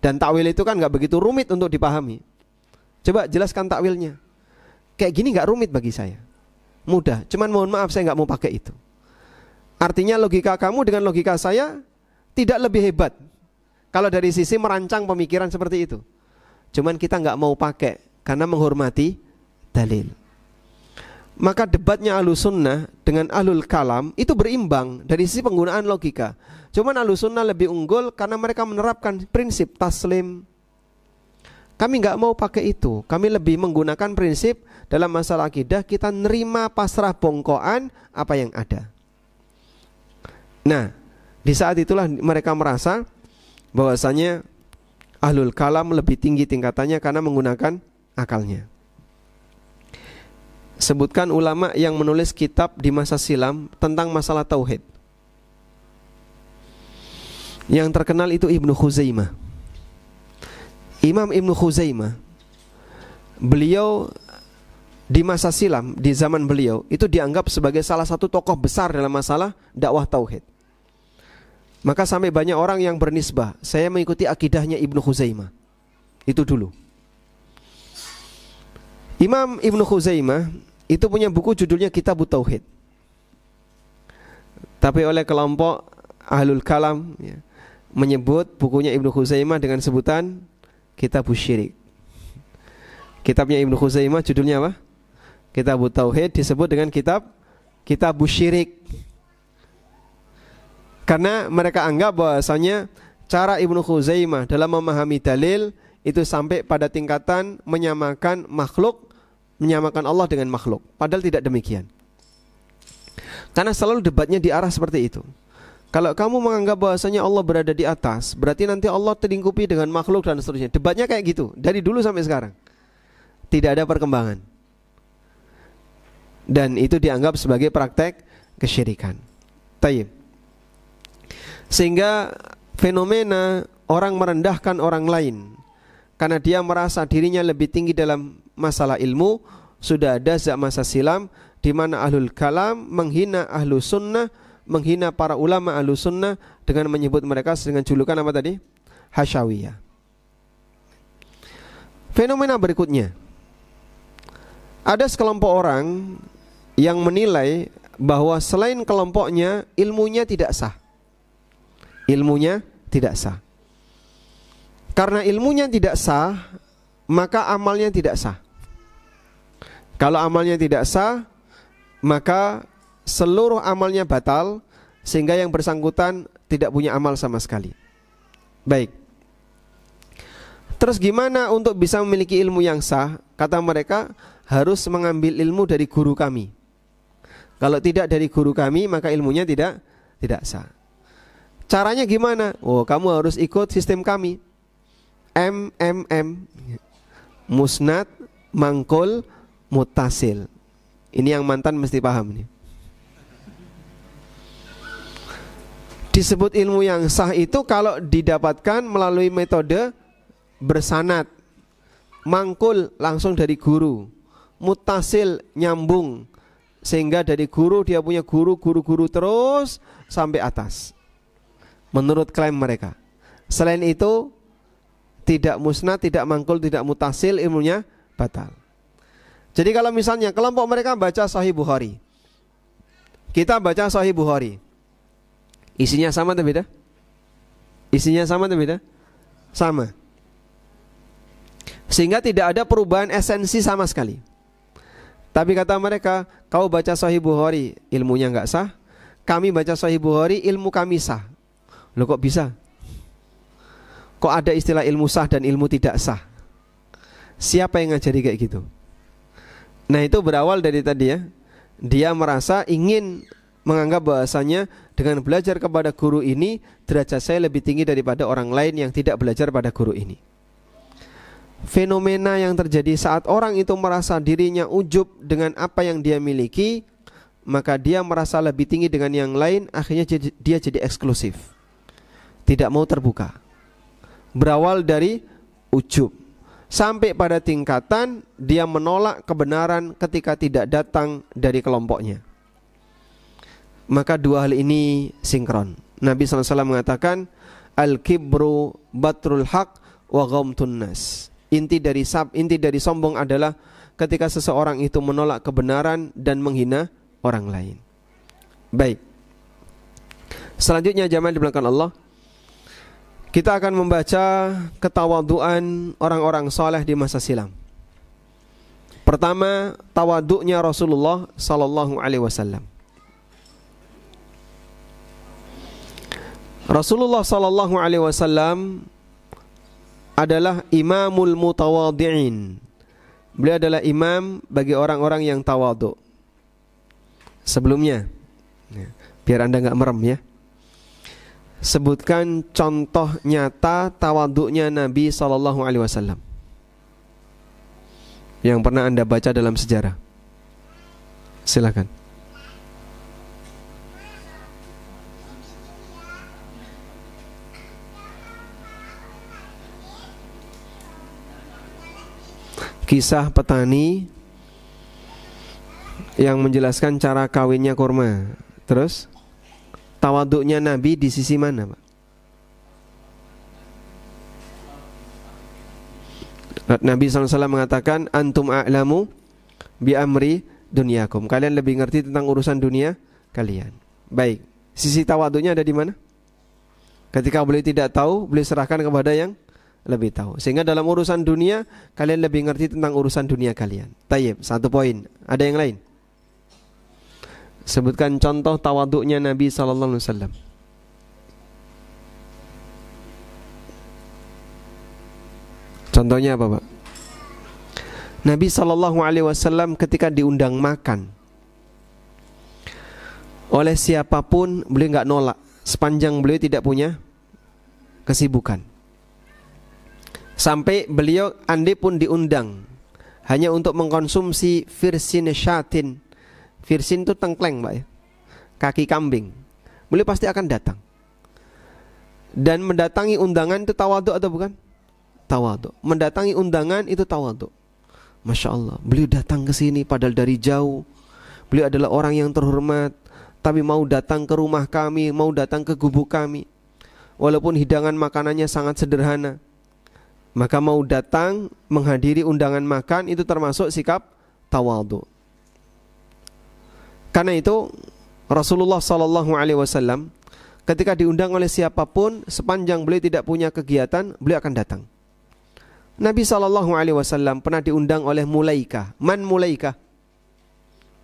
Dan takwil itu kan nggak begitu rumit untuk dipahami. Coba jelaskan takwilnya. Kayak gini nggak rumit bagi saya, mudah. Cuman mohon maaf, saya nggak mau pakai itu. Artinya logika kamu dengan logika saya tidak lebih hebat kalau dari sisi merancang pemikiran seperti itu. Cuman kita nggak mau pakai karena menghormati dalil. Maka debatnya Ahlus Sunnah dengan Ahlul Kalam itu berimbang dari sisi penggunaan logika. Cuman Ahlus Sunnah lebih unggul karena mereka menerapkan prinsip taslim. Kami nggak mau pakai itu. Kami lebih menggunakan prinsip dalam masalah akidah, kita nerima pasrah bongkoan apa yang ada. Nah, di saat itulah mereka merasa bahwasanya Ahlul Kalam lebih tinggi tingkatannya karena menggunakan akalnya. Sebutkan ulama yang menulis kitab di masa silam tentang masalah tauhid. Yang terkenal itu Ibnu Khuzaimah. Imam Ibnu Khuzaimah, beliau di masa silam, di zaman beliau itu dianggap sebagai salah satu tokoh besar dalam masalah dakwah tauhid. Maka sampai banyak orang yang bernisbah, saya mengikuti akidahnya Ibnu Khuzaimah. Itu dulu. Imam Ibnu Khuzaimah itu punya buku judulnya Kitabut Tauhid. Tapi oleh kelompok Ahlul Kalam ya, menyebut bukunya Ibnu Khuzaimah dengan sebutan Kitabus Syirik. Kitabnya Ibnu Khuzaimah judulnya apa? Kitabut Tauhid, disebut dengan Kitabus Syirik. Karena mereka anggap bahwasanya cara Ibnu Khuzaimah dalam memahami dalil itu sampai pada tingkatan menyamakan makhluk, menyamakan Allah dengan makhluk. Padahal tidak demikian. Karena selalu debatnya di arah seperti itu. Kalau kamu menganggap bahwasanya Allah berada di atas, berarti nanti Allah terlingkupi dengan makhluk dan seterusnya. Debatnya kayak gitu, dari dulu sampai sekarang. Tidak ada perkembangan. Dan itu dianggap sebagai praktek kesyirikan. Tayyib. Sehingga fenomena orang merendahkan orang lain karena dia merasa dirinya lebih tinggi dalam masalah ilmu, sudah ada sejak masa silam, di mana Ahlul Kalam menghina Ahlus Sunnah, menghina para ulama Ahlus Sunnah dengan menyebut mereka dengan julukan apa tadi? Hasyawiyah. Fenomena berikutnya, ada sekelompok orang yang menilai bahwa selain kelompoknya ilmunya tidak sah. Ilmunya tidak sah. Karena ilmunya tidak sah, maka amalnya tidak sah. Kalau amalnya tidak sah, maka seluruh amalnya batal, sehingga yang bersangkutan tidak punya amal sama sekali. Baik. Terus gimana untuk bisa memiliki ilmu yang sah? Kata mereka, harus mengambil ilmu dari guru kami. Kalau tidak dari guru kami, maka ilmunya tidak sah. Caranya gimana? Oh, kamu harus ikut sistem kami. MMM, musnad, mangkul, mutasil. Ini yang mantan mesti paham nih. Disebut ilmu yang sah itu kalau didapatkan melalui metode bersanad, mangkul langsung dari guru, mutasil nyambung, sehingga dari guru dia punya guru terus sampai atas. Menurut klaim mereka. Selain itu tidak musnad, tidak mangkul, tidak mutasil, ilmunya batal. Jadi kalau misalnya kelompok mereka baca Sahih Bukhari, kita baca Sahih Bukhari, isinya sama atau beda? Isinya sama atau beda? Sama. Sehingga tidak ada perubahan esensi sama sekali. Tapi kata mereka, kau baca Sahih Bukhari, ilmunya enggak sah. Kami baca Sahih Bukhari, ilmu kami sah. Loh kok bisa? Kok ada istilah ilmu sah dan ilmu tidak sah? Siapa yang ngajari kayak gitu? Nah itu berawal dari tadi ya, dia merasa ingin menganggap bahasanya dengan belajar kepada guru ini derajat saya lebih tinggi daripada orang lain yang tidak belajar pada guru ini. Fenomena yang terjadi saat orang itu merasa dirinya ujub dengan apa yang dia miliki, maka dia merasa lebih tinggi dengan yang lain, akhirnya dia jadi eksklusif, tidak mau terbuka. Berawal dari ujub sampai pada tingkatan dia menolak kebenaran ketika tidak datang dari kelompoknya. Maka dua hal ini sinkron. Nabi SAW mengatakan, al-kibru batrul haq wa ghamtun nas. Inti dari sombong adalah ketika seseorang itu menolak kebenaran dan menghina orang lain. Baik. Selanjutnya jamaah di belakang Allah, kita akan membaca ketawaduan orang-orang saleh di masa silam. Pertama, tawaduknya Rasulullah sallallahu alaihi wasallam. Rasulullah sallallahu alaihi wasallam adalah imamul mutawadhi'in. Beliau adalah imam bagi orang-orang yang tawadhu. Sebelumnya, biar Anda enggak merem ya, sebutkan contoh nyata tawaduknya Nabi sallallahu alaihi wasallam yang pernah Anda baca dalam sejarah. Silakan. Kisah petani yang menjelaskan cara kawinnya kurma. Terus tawaduknya Nabi di sisi mana, Pak? Nabi SAW mengatakan, antum a'lamu bi amri dunyakum. Kalian lebih ngerti tentang urusan dunia kalian. Baik, sisi tawaduknya ada di mana? Ketika beliau tidak tahu, beliau serahkan kepada yang lebih tahu. Sehingga dalam urusan dunia kalian lebih ngerti tentang urusan dunia kalian. Tayyib, satu poin. Ada yang lain? Sebutkan contoh tawaduknya Nabi sallallahu alaihi wasallam. Contohnya apa, Pak? Nabi sallallahu alaihi wasallam ketika diundang makan oleh siapapun, beliau enggak nolak sepanjang beliau tidak punya kesibukan. Sampai beliau andai pun diundang hanya untuk mengkonsumsi firsin syatin. Firsin itu tengkleng, Pak ya, kaki kambing. Beliau pasti akan datang. Dan mendatangi undangan itu tawaduk atau bukan? Tawaduk. Mendatangi undangan itu tawaduk. Masya Allah, beliau datang ke sini padahal dari jauh. Beliau adalah orang yang terhormat, tapi mau datang ke rumah kami, mau datang ke gubuk kami, walaupun hidangan makanannya sangat sederhana. Maka mau datang menghadiri undangan makan itu termasuk sikap tawadhu. Karena itu Rasulullah sallallahu alaihi wasallam ketika diundang oleh siapapun, sepanjang beliau tidak punya kegiatan, beliau akan datang. Nabi sallallahu alaihi wasallam pernah diundang oleh Mulaikah. Man Mulaikah?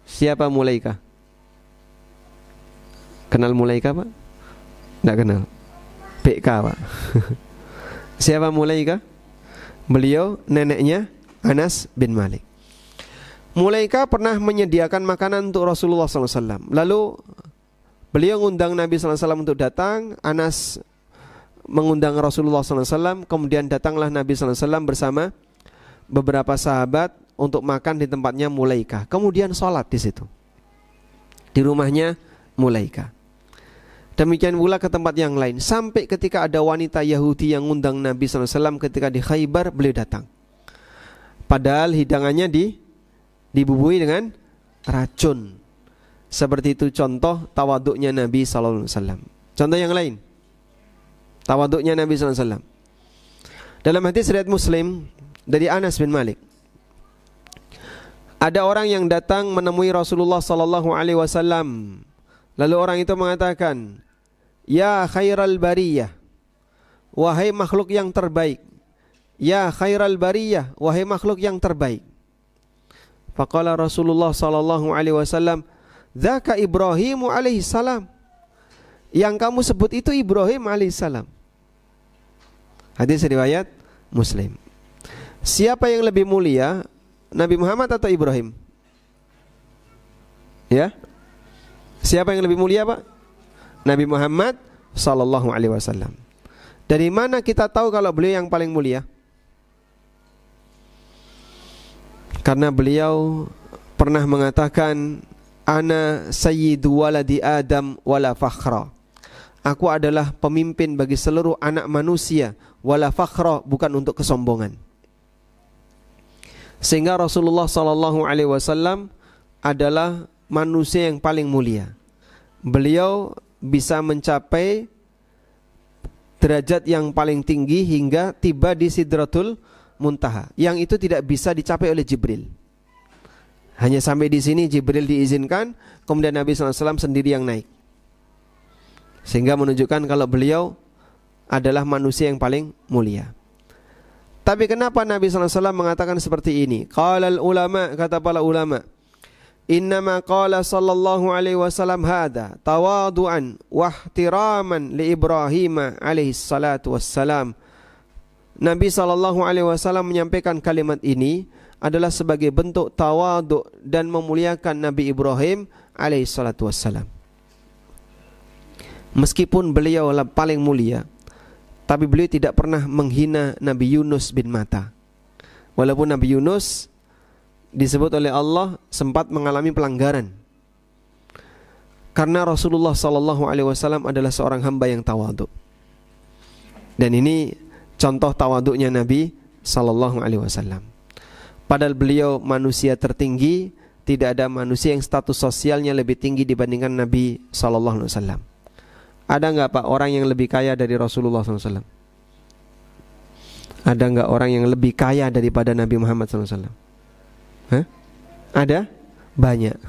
Siapa Mulaikah? Kenal Mulaikah, Pak? Tidak kenal. PK, Pak. Siapa Mulaikah? Beliau neneknya Anas bin Malik. Mulaikah pernah menyediakan makanan untuk Rasulullah SAW. Lalu beliau mengundang Nabi SAW untuk datang. Anas mengundang Rasulullah SAW. Kemudian datanglah Nabi SAW bersama beberapa sahabat untuk makan di tempatnya Mulaikah. Kemudian sholat di situ, di rumahnya Mulaikah. Demikian pula ke tempat yang lain. Sampai ketika ada wanita Yahudi yang ngundang Nabi SAW ketika di Khaybar, beliau datang. Padahal hidangannya dibubuhi dengan racun. Seperti itu contoh tawaduknya Nabi SAW. Contoh yang lain. tawaduknya Nabi SAW. Dalam hadis riwayat Muslim dari Anas bin Malik, ada orang yang datang menemui Rasulullah SAW. Lalu orang itu mengatakan, ya khairal bariyah, wahai makhluk yang terbaik. Ya khairal bariyah, wahai makhluk yang terbaik. Faqala Rasulullah SAW, dzaka Ibrahim alaihissalam. Yang kamu sebut itu Ibrahim alaihissalam. Hadis riwayat Muslim. Siapa yang lebih mulia, Nabi Muhammad atau Ibrahim? Ya, siapa yang lebih mulia, Pak? Nabi Muhammad sallallahu alaihi wasallam. Dari mana kita tahu kalau beliau yang paling mulia? Karena beliau pernah mengatakan, ana sayyidu waladi Adam wala fakhra. Aku adalah pemimpin bagi seluruh anak manusia, wala fakhra, bukan untuk kesombongan. Sehingga Rasulullah sallallahu alaihi wasallam adalah manusia yang paling mulia. Beliau bisa mencapai derajat yang paling tinggi hingga tiba di Sidratul Muntaha, yang itu tidak bisa dicapai oleh Jibril. Hanya sampai di sini Jibril diizinkan, kemudian Nabi SAW sendiri yang naik. Sehingga menunjukkan kalau beliau adalah manusia yang paling mulia. Tapi kenapa Nabi SAW mengatakan seperti ini? Qalal ulama, kata para ulama, innama qala sallallahu alaihi wasallam hadha tawadu'an wa ihtiraman li Ibrahim alaihi salatu wassalam. Nabi sallallahu alaihi wasallam menyampaikan kalimat ini adalah sebagai bentuk tawadu' dan memuliakan Nabi Ibrahim alaihi salatu wassalam. Meskipun beliau paling mulia, tapi beliau tidak pernah menghina Nabi Yunus bin Matta. Walaupun Nabi Yunus disebut oleh Allah sempat mengalami pelanggaran, karena Rasulullah SAW adalah seorang hamba yang tawadhu. Dan ini contoh tawadhunya Nabi SAW. Padahal beliau manusia tertinggi, tidak ada manusia yang status sosialnya lebih tinggi dibandingkan Nabi SAW. Ada enggak Pak orang yang lebih kaya dari Rasulullah SAW? Ada enggak orang yang lebih kaya daripada Nabi Muhammad SAW? Hah? Ada? Banyak.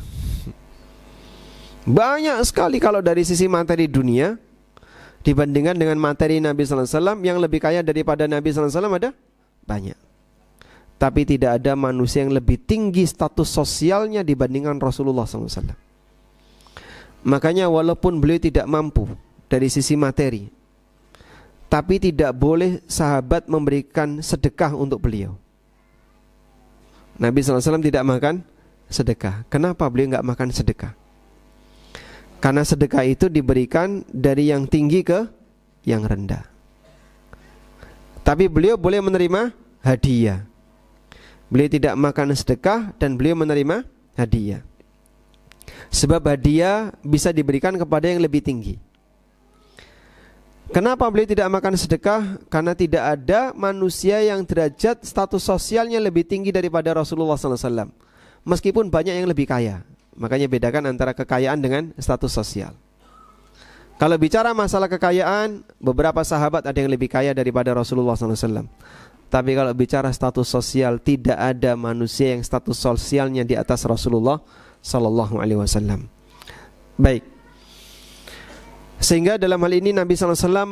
Banyak sekali kalau dari sisi materi dunia dibandingkan dengan materi Nabi SAW. Yang lebih kaya daripada Nabi SAW ada? Banyak. Tapi tidak ada manusia yang lebih tinggi status sosialnya dibandingkan Rasulullah SAW. Makanya walaupun beliau tidak mampu dari sisi materi, tapi tidak boleh sahabat memberikan sedekah untuk beliau. Nabi SAW tidak makan sedekah. Kenapa beliau nggak makan sedekah? Karena sedekah itu diberikan dari yang tinggi ke yang rendah. Tapi beliau boleh menerima hadiah. Beliau tidak makan sedekah dan beliau menerima hadiah. Sebab hadiah bisa diberikan kepada yang lebih tinggi. Kenapa beliau tidak makan sedekah? Karena tidak ada manusia yang derajat status sosialnya lebih tinggi daripada Rasulullah SAW. Meskipun banyak yang lebih kaya. Makanya bedakan antara kekayaan dengan status sosial. Kalau bicara masalah kekayaan, beberapa sahabat ada yang lebih kaya daripada Rasulullah SAW. Tapi kalau bicara status sosial, tidak ada manusia yang status sosialnya di atas Rasulullah SAW. Baik. Sehingga dalam hal ini Nabi SAW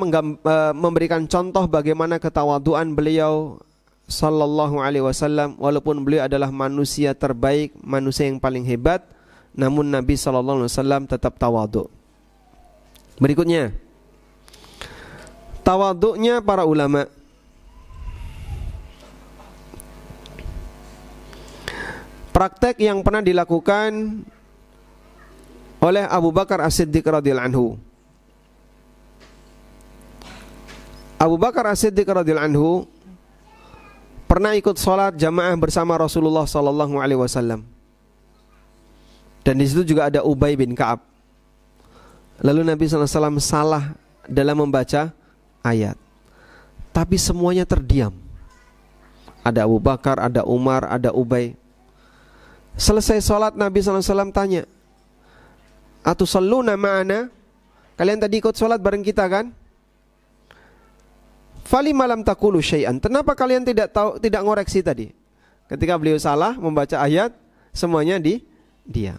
memberikan contoh bagaimana ketawaduan beliau sallallahu alaihi wasallam. Walaupun beliau adalah manusia terbaik, manusia yang paling hebat, namun Nabi sallallahu alaihi wasallam tetap tawadhu. Berikutnya, tawadhunya para ulama. Praktek yang pernah dilakukan oleh Abu Bakar As-Siddiq radhiyallahu anhu. Abu Bakar As-Siddiq radhiyallahu anhu pernah ikut sholat jamaah bersama Rasulullah sallallahu alaihi wasallam. Dan di situ juga ada Ubay bin Ka'ab. Lalu Nabi sallallahu alaihi wasallam salah dalam membaca ayat. Tapi semuanya terdiam. Ada Abu Bakar, ada Umar, ada Ubay. Selesai sholat Nabi sallallahu alaihi wasallam tanya, "Atusalluna ma'ana?" Kalian tadi ikut sholat bareng kita kan? Falima lam taqulu syai'an. Kenapa kalian tidak ngoreksi tadi? Ketika beliau salah membaca ayat, semuanya diam.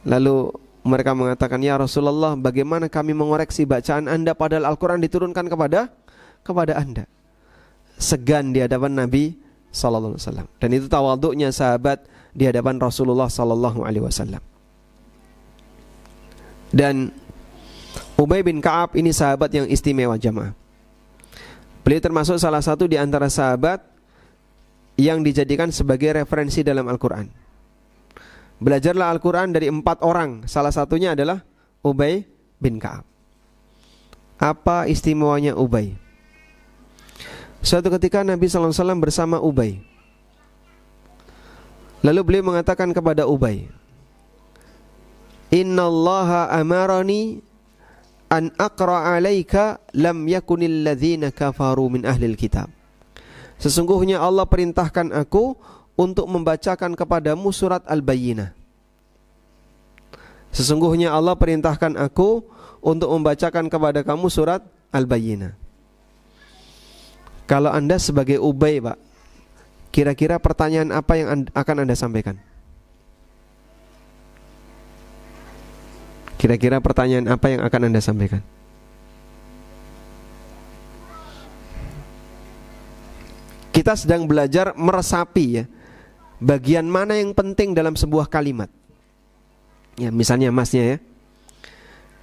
Lalu mereka mengatakan, "Ya Rasulullah, bagaimana kami mengoreksi bacaan Anda padahal Al-Qur'an diturunkan kepada Anda?" Segan di hadapan Nabi sallallahu alaihi wasallam. Dan itu tawadhu'nya sahabat di hadapan Rasulullah sallallahu alaihi wasallam. Dan Ubay bin Ka'ab ini sahabat yang istimewa jamaah. Beliau termasuk salah satu di antara sahabat yang dijadikan sebagai referensi dalam Al-Qur'an. Belajarlah Al-Quran dari 4 orang. Salah satunya adalah Ubay bin Ka'ab. Apa istimewanya Ubay? Suatu ketika Nabi SAW bersama Ubay. Lalu beliau mengatakan kepada Ubay, "Innallaha amarani an aqra' alaika lam yakunil ladzina kafaru min ahlil kitab." Sesungguhnya Allah perintahkan aku untuk membacakan kepadamu surat Al-Bayyinah. Sesungguhnya Allah perintahkan aku untuk membacakan kepada kamu surat Al-Bayyinah. Kalau Anda sebagai Ubay, Pak, kira-kira pertanyaan apa yang akan Anda sampaikan? Kira-kira pertanyaan apa yang akan Anda sampaikan? Kita sedang belajar meresapi ya, bagian mana yang penting dalam sebuah kalimat. Ya, misalnya masnya ya.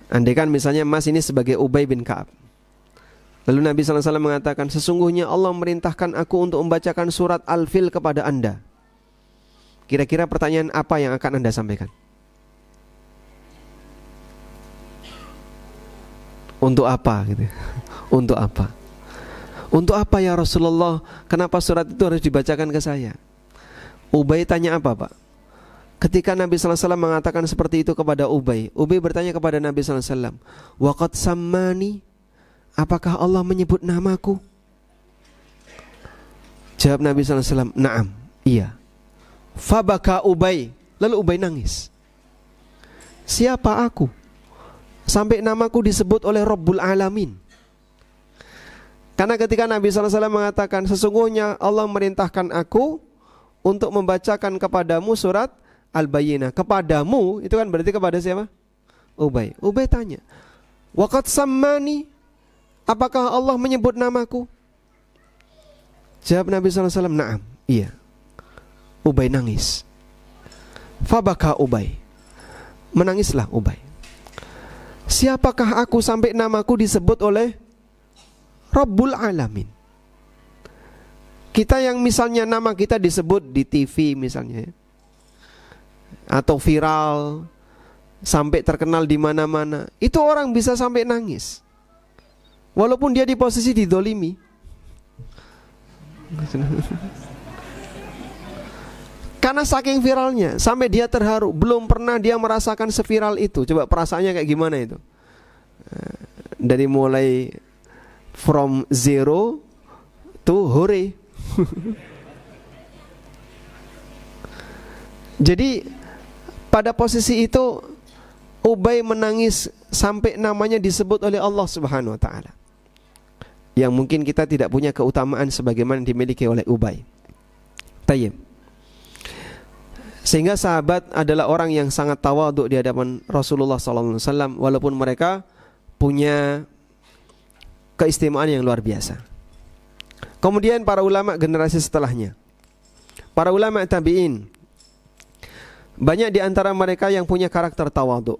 Andaikan misalnya mas ini sebagai Ubay bin Ka'ab. Lalu Nabi SAW mengatakan, "Sesungguhnya Allah merintahkan aku untuk membacakan surat Al-Fil kepada Anda." Kira-kira pertanyaan apa yang akan Anda sampaikan? Untuk apa gitu? Untuk apa? Untuk apa ya Rasulullah? Kenapa surat itu harus dibacakan ke saya? Ubay tanya apa, Pak? Ketika Nabi SAW mengatakan seperti itu kepada Ubay, Ubay bertanya kepada Nabi SAW, "Waqad sammani, apakah Allah menyebut namaku?" Jawab Nabi SAW, "Na'am, iya." Fabaka Ubay, lalu Ubay nangis. Siapa aku? Sampai namaku disebut oleh Rabbul Alamin. Karena ketika Nabi SAW mengatakan, "Sesungguhnya Allah merintahkan aku untuk membacakan kepadamu surat Al-Bayyinah." Kepadamu, itu kan berarti kepada siapa? Ubay. Ubay tanya, "Waqad sammani, apakah Allah menyebut namaku?" Jawab Nabi SAW, "Na'am, iya." Ubay nangis. Fabaka Ubay, menangislah Ubay. Siapakah aku sampai namaku disebut oleh Rabbul Alamin? Kita yang misalnya nama kita disebut di TV misalnya, atau viral sampai terkenal di mana-mana, itu orang bisa sampai nangis, walaupun dia di posisi didolimi. Karena saking viralnya sampai dia terharu. Belum pernah dia merasakan seviral itu. Coba perasaannya kayak gimana itu? Dari mulai from zero to hore. Jadi pada posisi itu Ubay menangis sampai namanya disebut oleh Allah Subhanahu wa taala. Yang mungkin kita tidak punya keutamaan sebagaimana dimiliki oleh Ubay. Tayyib. Sehingga sahabat adalah orang yang sangat tawadhu di hadapan Rasulullah sallallahu alaihi wasallam, walaupun mereka punya keistimewaan yang luar biasa. Kemudian para ulama generasi setelahnya, para ulama tabi'in, banyak di antara mereka yang punya karakter tawadhu.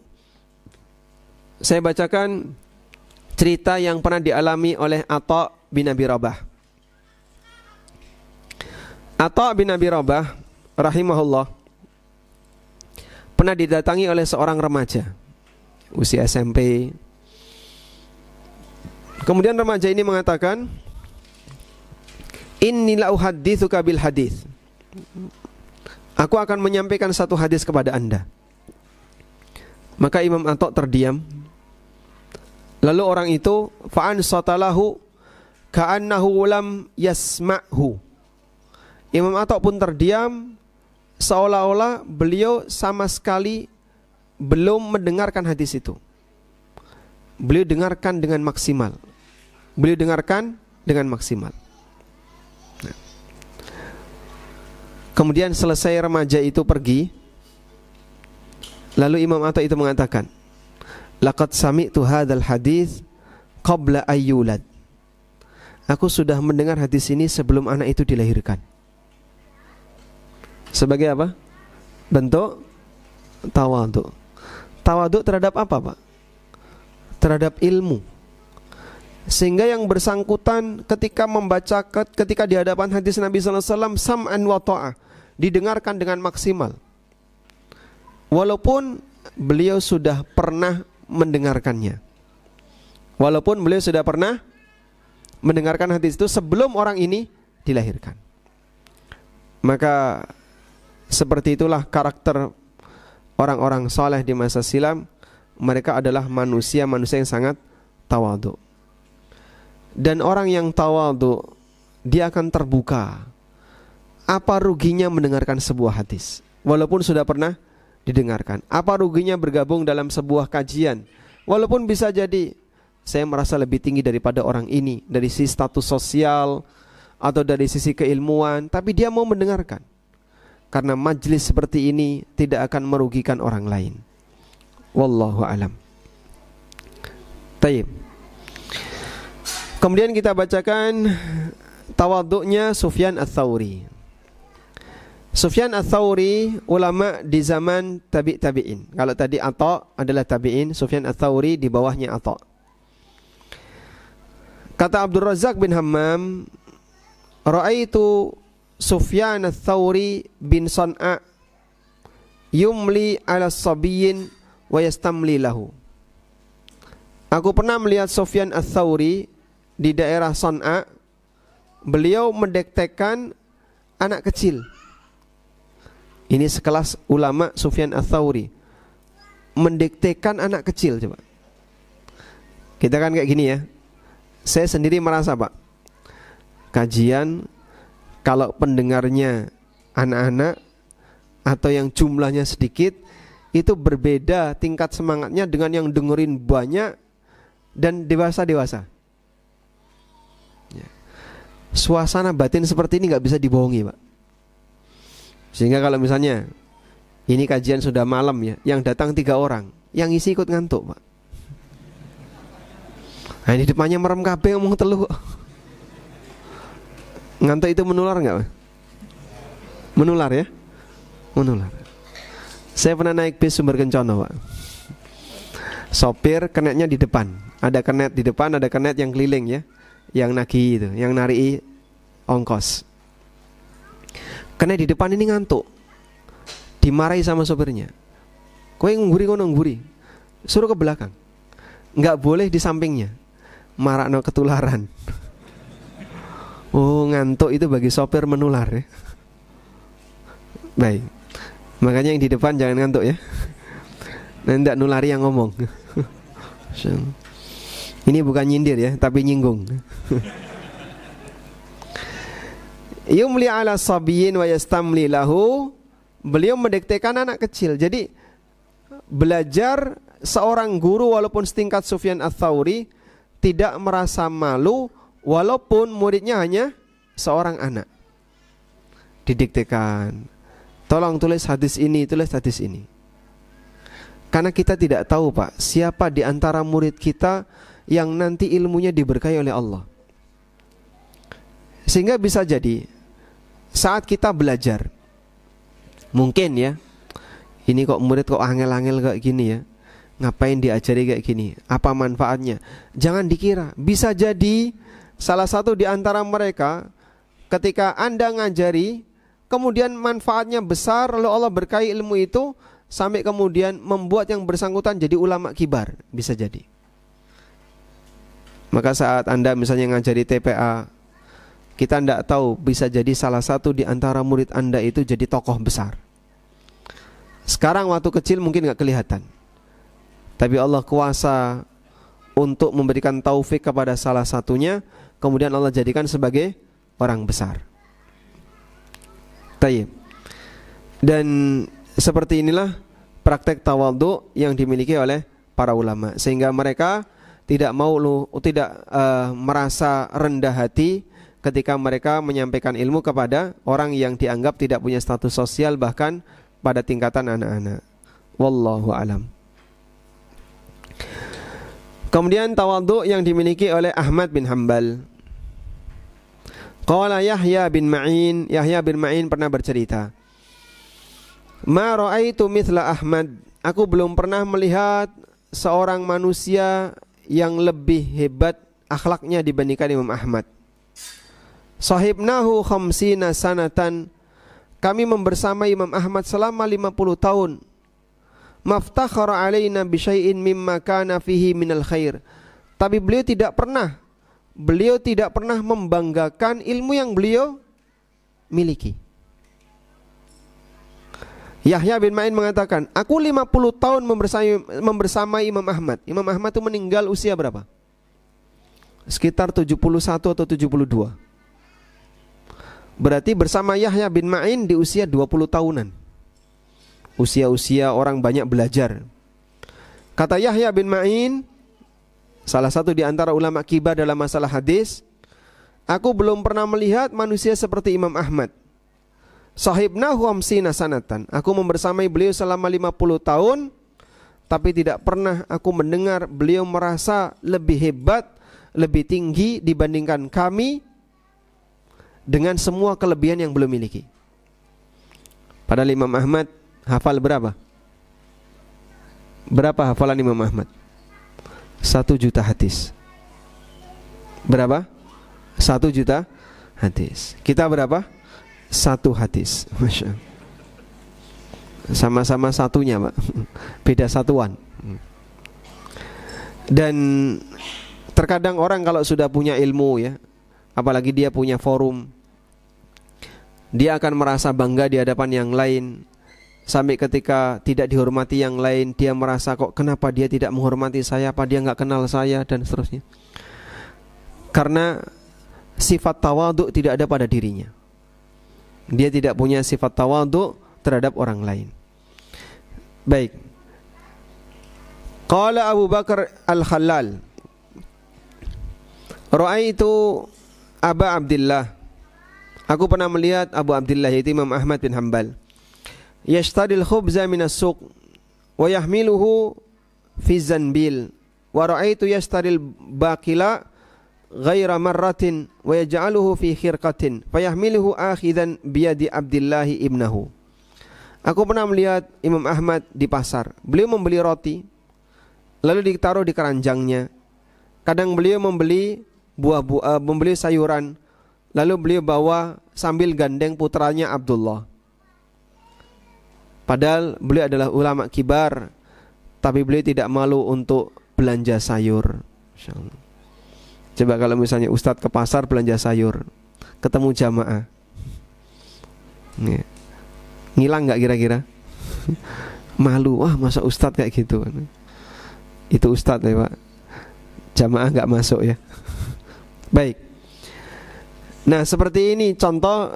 Saya bacakan cerita yang pernah dialami oleh Atha bin Abi Rabah. Atha bin Abi Rabah rahimahullah pernah didatangi oleh seorang remaja usia SMP. Kemudian remaja ini mengatakan, "Inni la uhadditsuka bil hadits." Aku akan menyampaikan satu hadis kepada Anda. Maka Imam Atha terdiam. Lalu orang itu fa'an satalahu ka'annahu lam yasma'hu. Imam Atha pun terdiam seolah-olah beliau sama sekali belum mendengarkan hadis itu. Beliau dengarkan dengan maksimal. beliau dengarkan dengan maksimal. Nah. Kemudian selesai remaja itu pergi, lalu Imam Atha itu mengatakan, laqad sami'tu hadzal hadits qabla ayyulad. Aku sudah mendengar hadis ini sebelum anak itu dilahirkan. Sebagai apa? Bentuk tawadhu. Tawadhu terhadap apa, Pak? Terhadap ilmu. Sehingga yang bersangkutan ketika membaca, ketika di hadapan hadis Nabi sallallahu alaihi wasallam, sam'an wa ta'ah, didengarkan dengan maksimal. Walaupun beliau sudah pernah mendengarkannya. Walaupun beliau sudah pernah mendengarkan hadis itu sebelum orang ini dilahirkan. Maka seperti itulah karakter orang-orang saleh di masa silam. Mereka adalah manusia-manusia yang sangat tawadhu. Dan orang yang tawadhu, dia akan terbuka. Apa ruginya mendengarkan sebuah hadis walaupun sudah pernah didengarkan? Apa ruginya bergabung dalam sebuah kajian walaupun bisa jadi saya merasa lebih tinggi daripada orang ini dari sisi status sosial atau dari sisi keilmuan, tapi dia mau mendengarkan. Karena majlis seperti ini tidak akan merugikan orang lain. Wallahu alam. Taib. Kemudian kita bacakan tawadhu'nya Sufyan Ats-Tsauri. Sufyan Ats-Tsauri ulama di zaman tabi'in. Kalau tadi Atha adalah tabi'in, Sufyan Ats-Tsauri di bawahnya Atha. Kata Abdul Razzaq bin Hammam, ra'aitu Sufyan Ats-Tsauri bin San'a yumli ala sabiyyin wa yastamli lahu. Aku pernah melihat Sufyan Ats-Tsauri di daerah San'a. Beliau mendektekan anak kecil. Ini sekelas ulama Sufyan Ats-Tsauri mendektekan anak kecil. Coba kita kan kayak gini ya. Saya sendiri merasa, Pak, kajian kalau pendengarnya anak-anak atau yang jumlahnya sedikit, itu berbeda tingkat semangatnya dengan yang dengerin banyak dan dewasa-dewasa. Suasana batin seperti ini gak bisa dibohongi, Pak. Sehingga kalau misalnya ini kajian sudah malam ya, yang datang 3 orang, yang isi ikut ngantuk, Pak. Nah, di depannya merem kabeh ngomong telu. Ngantuk itu menular enggak? Menular ya? Menular. Saya pernah naik bis Sumber Kencana, Pak. Sopir kenetnya di depan. Ada kenet di depan, ada kenet yang keliling ya, yang nagih itu, yang narii ongkos. Kenet di depan ini ngantuk. Dimarahi sama sopirnya. Kowe ngungguri kono ngungguri. Suruh ke belakang. Enggak boleh di sampingnya. Marakno ketularan. Oh, ngantuk itu bagi sopir menular ya. Baik. Makanya yang di depan jangan ngantuk ya. Nanti tidak nulari yang ngomong. Ini bukan nyindir ya, tapi nyinggung. Yumli ala sabiyyin wa yastamli lahu. Beliau mendiktekan anak kecil. Jadi belajar seorang guru walaupun setingkat Sufyan Ats-Tsauri tidak merasa malu walaupun muridnya hanya seorang anak. Didiktekan, tolong tulis hadis ini, tulis hadis ini. Karena kita tidak tahu, Pak, siapa di antara murid kita yang nanti ilmunya diberkahi oleh Allah. Sehingga bisa jadi saat kita belajar, mungkin ya, ini kok murid kok angel-angel kayak gini ya, ngapain diajari kayak gini, apa manfaatnya? Jangan dikira, bisa jadi salah satu di antara mereka ketika Anda ngajari, kemudian manfaatnya besar, lalu Allah berkahi ilmu itu sampai kemudian membuat yang bersangkutan jadi ulama kibar, bisa jadi. Maka saat Anda misalnya ngajari TPA, kita tidak tahu, bisa jadi salah satu di antara murid Anda itu jadi tokoh besar. Sekarang waktu kecil mungkin gak kelihatan, tapi Allah kuasa untuk memberikan taufik kepada salah satunya, kemudian Allah jadikan sebagai orang besar. Tayyib. Dan seperti inilah praktek tawadhu yang dimiliki oleh para ulama, sehingga mereka tidak merasa rendah hati ketika mereka menyampaikan ilmu kepada orang yang dianggap tidak punya status sosial, bahkan pada tingkatan anak-anak. Wallahu alam. Kemudian tawadhu yang dimiliki oleh Ahmad bin Hanbal. Qala Yahya bin Ma'in pernah bercerita, "Ma ra'aitu mithla Ahmad." Aku belum pernah melihat seorang manusia yang lebih hebat akhlaknya dibandingkan Imam Ahmad. Sahibnahu khamsina sanatan. Kami membersamai Imam Ahmad selama 50 tahun. Maftakhara alaina bi syai'in mimma kana fihi minal khair. Tapi beliau tidak pernah membanggakan ilmu yang beliau miliki. Yahya bin Ma'in mengatakan, aku 50 tahun membersamai Imam Ahmad. Imam Ahmad itu meninggal usia berapa? Sekitar 71 atau 72. Berarti bersama Yahya bin Ma'in di usia 20 tahunan. Usia-usia orang banyak belajar. Kata Yahya bin Ma'in, salah satu di antara ulama kibar dalam masalah hadis, aku belum pernah melihat manusia seperti Imam Ahmad. Sahibnahu khamsina sanatan. Aku membersamai beliau selama 50 tahun, tapi tidak pernah aku mendengar beliau merasa lebih hebat, lebih tinggi dibandingkan kami dengan semua kelebihan yang beliau miliki. Padahal Imam Ahmad hafal berapa? Berapa hafalan Imam Ahmad? 1 juta hadis. Berapa? 1 juta hadis. Kita berapa? 1 hadis. Masya Allah. Sama-sama satunya, Pak. Beda satuan. Dan terkadang orang kalau sudah punya ilmu ya, apalagi dia punya forum, dia akan merasa bangga di hadapan yang lain. Sampai ketika tidak dihormati yang lain, dia merasa kok kenapa dia tidak menghormati saya, apa dia nggak kenal saya, dan seterusnya. Karena sifat tawadhu tidak ada pada dirinya. Dia tidak punya sifat tawadhu terhadap orang lain. Baik. Qala Abu Bakar Al-Khalal, ra'aitu Aba Abdillah. Aku pernah melihat Abu Abdillah, yaitu Imam Ahmad bin Hanbal. Yashtadil khubza minas suq wa yahmiluhu fi zanbil wa ra'aitu yashtadil baqila ghaira marratin wa yaj'aluhu fi khirqatin fayahmiluhu akhidan biyadi Abdillah ibnahu. Aku pernah melihat Imam Ahmad di pasar. Beliau membeli roti lalu ditaruh di keranjangnya. Kadang beliau membeli membeli sayuran lalu beliau bawa sambil gandeng putranya Abdullah. Padahal beliau adalah ulama kibar, tapi beliau tidak malu untuk belanja sayur. Insyaallah. Coba kalau misalnya Ustadz ke pasar belanja sayur, ketemu jamaah, ngilang nggak kira-kira? Malu, wah masa Ustadz kayak gitu? Itu Ustadz ya Pak, jamaah nggak masuk ya. Baik. Nah seperti ini contoh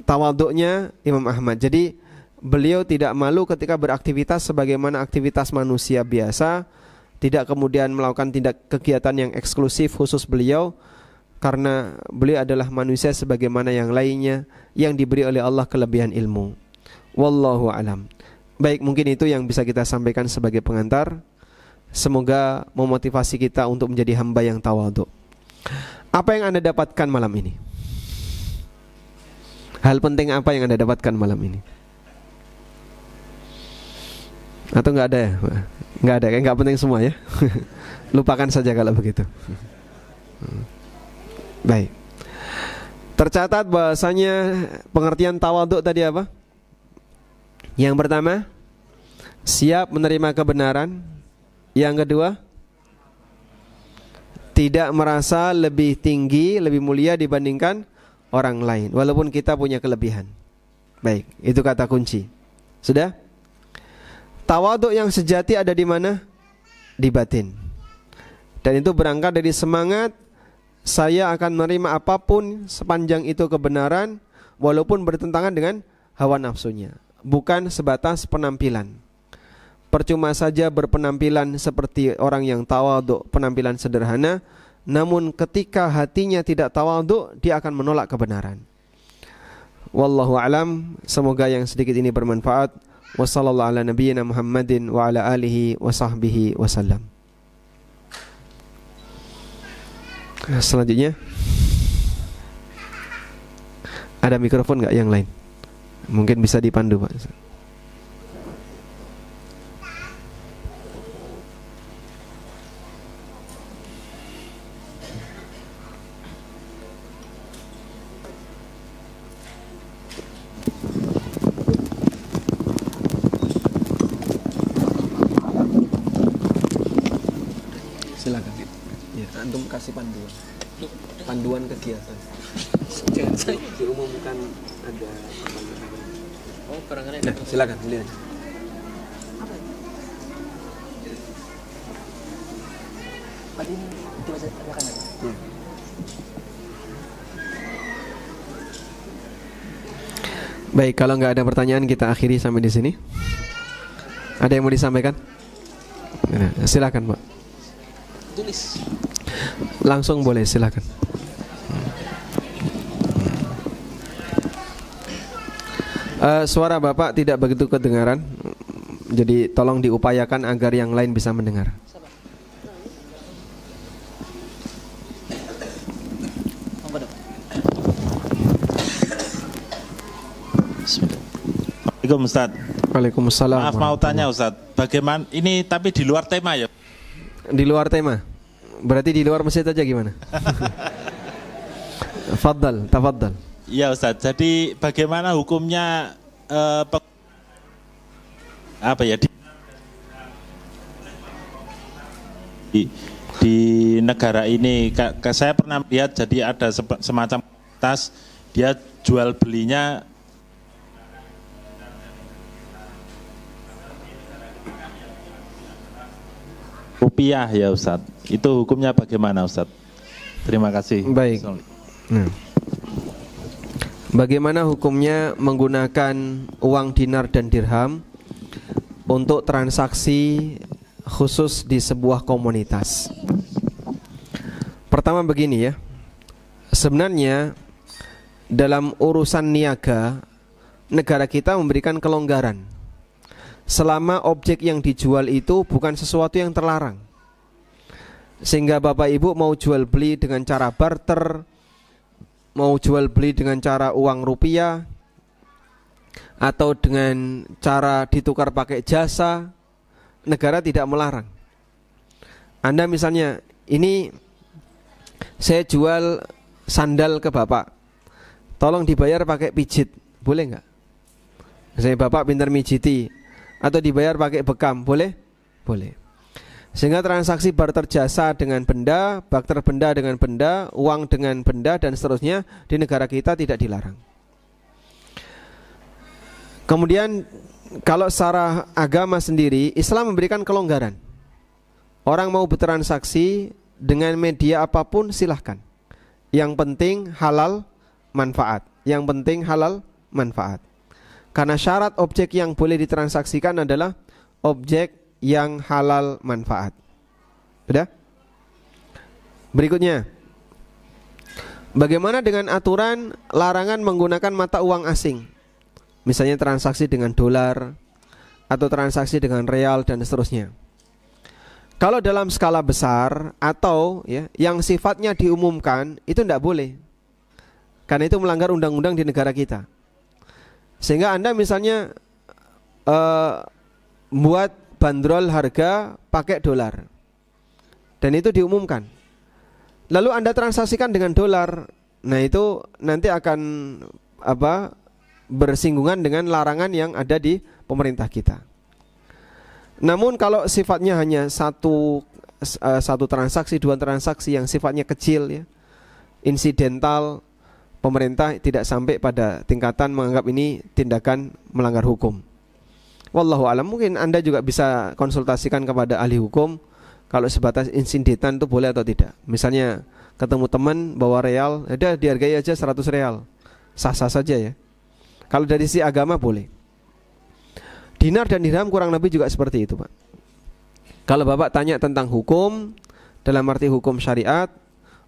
tawaduknya Imam Ahmad. Jadi beliau tidak malu ketika beraktivitas sebagaimana aktivitas manusia biasa. Tidak kemudian melakukan kegiatan yang eksklusif khusus beliau, karena beliau adalah manusia sebagaimana yang lainnya yang diberi oleh Allah kelebihan ilmu. Wallahu alam. Baik, mungkin itu yang bisa kita sampaikan sebagai pengantar. Semoga memotivasi kita untuk menjadi hamba yang tawadhu. Apa yang Anda dapatkan malam ini? Hal penting apa yang Anda dapatkan malam ini? Atau enggak ada ya? Enggak ada, enggak penting semua ya. Lupakan saja kalau begitu. Baik. Tercatat bahasanya pengertian tawadhu tadi apa? Yang pertama, siap menerima kebenaran. Yang kedua, tidak merasa lebih tinggi, lebih mulia dibandingkan orang lain, walaupun kita punya kelebihan. Baik, itu kata kunci. Sudah? Tawadhu yang sejati ada di mana? Di batin. Dan itu berangkat dari semangat saya akan menerima apapun sepanjang itu kebenaran, walaupun bertentangan dengan hawa nafsunya. Bukan sebatas penampilan. percuma saja berpenampilan seperti orang yang tawadhu, penampilan sederhana, namun ketika hatinya tidak tawadhu, dia akan menolak kebenaran. Wallahu alam, semoga yang sedikit ini bermanfaat. Wassallallahu ala nabiyyina Muhammadin wa ala alihi wa sahbihi wasallam. Selanjutnya, ada mikrofon nggak yang lain? Mungkin bisa dipandu, Pak. Silakan. Ya, antum kasih panduan kegiatan. Jangan saya diumumkan ada apa. Oh, barangkali. Nah, silakan beliau. Tadi dibaca tanyakan. Baik, kalau nggak ada pertanyaan kita akhiri sampai di sini. Ada yang mau disampaikan? Nah, silakan, Pak. Tulis. Langsung boleh, silakan. Suara Bapak tidak begitu kedengaran, jadi tolong diupayakan agar yang lain bisa mendengar. Assalamualaikum Ustaz. Waalaikumsalam. Maaf mau tanya Ustaz, bagaimana ini tapi di luar tema ya? Di luar tema? Berarti di luar masjid aja gimana? Faddal, tafaddal. Iya Ustaz, jadi bagaimana hukumnya apa ya di negara ini? Saya pernah lihat jadi ada semacam tas, dia jual belinya rupiah ya Ustaz. Itu hukumnya bagaimana Ustaz? Terima kasih. Baik. Nah. Bagaimana hukumnya menggunakan uang dinar dan dirham untuk transaksi khusus di sebuah komunitas? Pertama begini ya. Sebenarnya dalam urusan niaga, negara kita memberikan kelonggaran selama objek yang dijual itu bukan sesuatu yang terlarang. Sehingga Bapak Ibu mau jual beli dengan cara barter, mau jual beli dengan cara uang rupiah, atau dengan cara ditukar pakai jasa, negara tidak melarang. Anda misalnya, ini saya jual sandal ke Bapak, tolong dibayar pakai pijit, boleh nggak? Misalnya Bapak pintar mijiti, atau dibayar pakai bekam, boleh? Boleh. Sehingga transaksi barter jasa dengan benda, barter benda dengan benda, uang dengan benda, dan seterusnya di negara kita tidak dilarang. Kemudian kalau secara agama sendiri, Islam memberikan kelonggaran. Orang mau bertransaksi dengan media apapun silahkan. Yang penting halal manfaat. Yang penting halal manfaat. Karena syarat objek yang boleh ditransaksikan adalah objek yang halal manfaat. Sudah? Berikutnya, bagaimana dengan aturan larangan menggunakan mata uang asing? Misalnya transaksi dengan dolar atau transaksi dengan real dan seterusnya. Kalau dalam skala besar atau ya, yang sifatnya diumumkan, itu tidak boleh. Karena itu melanggar undang-undang di negara kita. Sehingga Anda misalnya buat bandrol harga pakai dolar, dan itu diumumkan, lalu Anda transaksikan dengan dolar, nah itu nanti akan bersinggungan dengan larangan yang ada di pemerintah kita. Namun kalau sifatnya hanya satu transaksi, dua transaksi yang sifatnya kecil ya, insidental, pemerintah tidak sampai pada tingkatan menganggap ini tindakan melanggar hukum. Wallahu alam, mungkin Anda juga bisa konsultasikan kepada ahli hukum kalau sebatas insidentan itu boleh atau tidak. Misalnya ketemu teman bawa real, ada dihargai aja 100 real, sah-sah saja ya. Kalau dari sisi agama boleh. Dinar dan dirham kurang lebih juga seperti itu, Pak. Kalau Bapak tanya tentang hukum, dalam arti hukum syariat,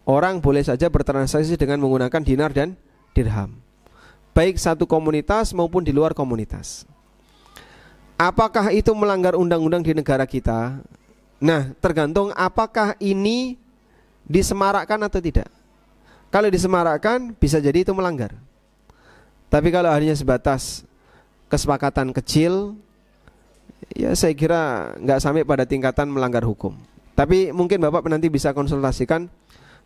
orang boleh saja bertransaksi dengan menggunakan dinar dan dirham, baik satu komunitas maupun di luar komunitas. Apakah itu melanggar undang-undang di negara kita? Nah, tergantung apakah ini disemarakkan atau tidak. Kalau disemarakkan, bisa jadi itu melanggar. Tapi kalau hanya sebatas kesepakatan kecil, ya saya kira nggak sampai pada tingkatan melanggar hukum. Tapi mungkin Bapak nanti bisa konsultasikan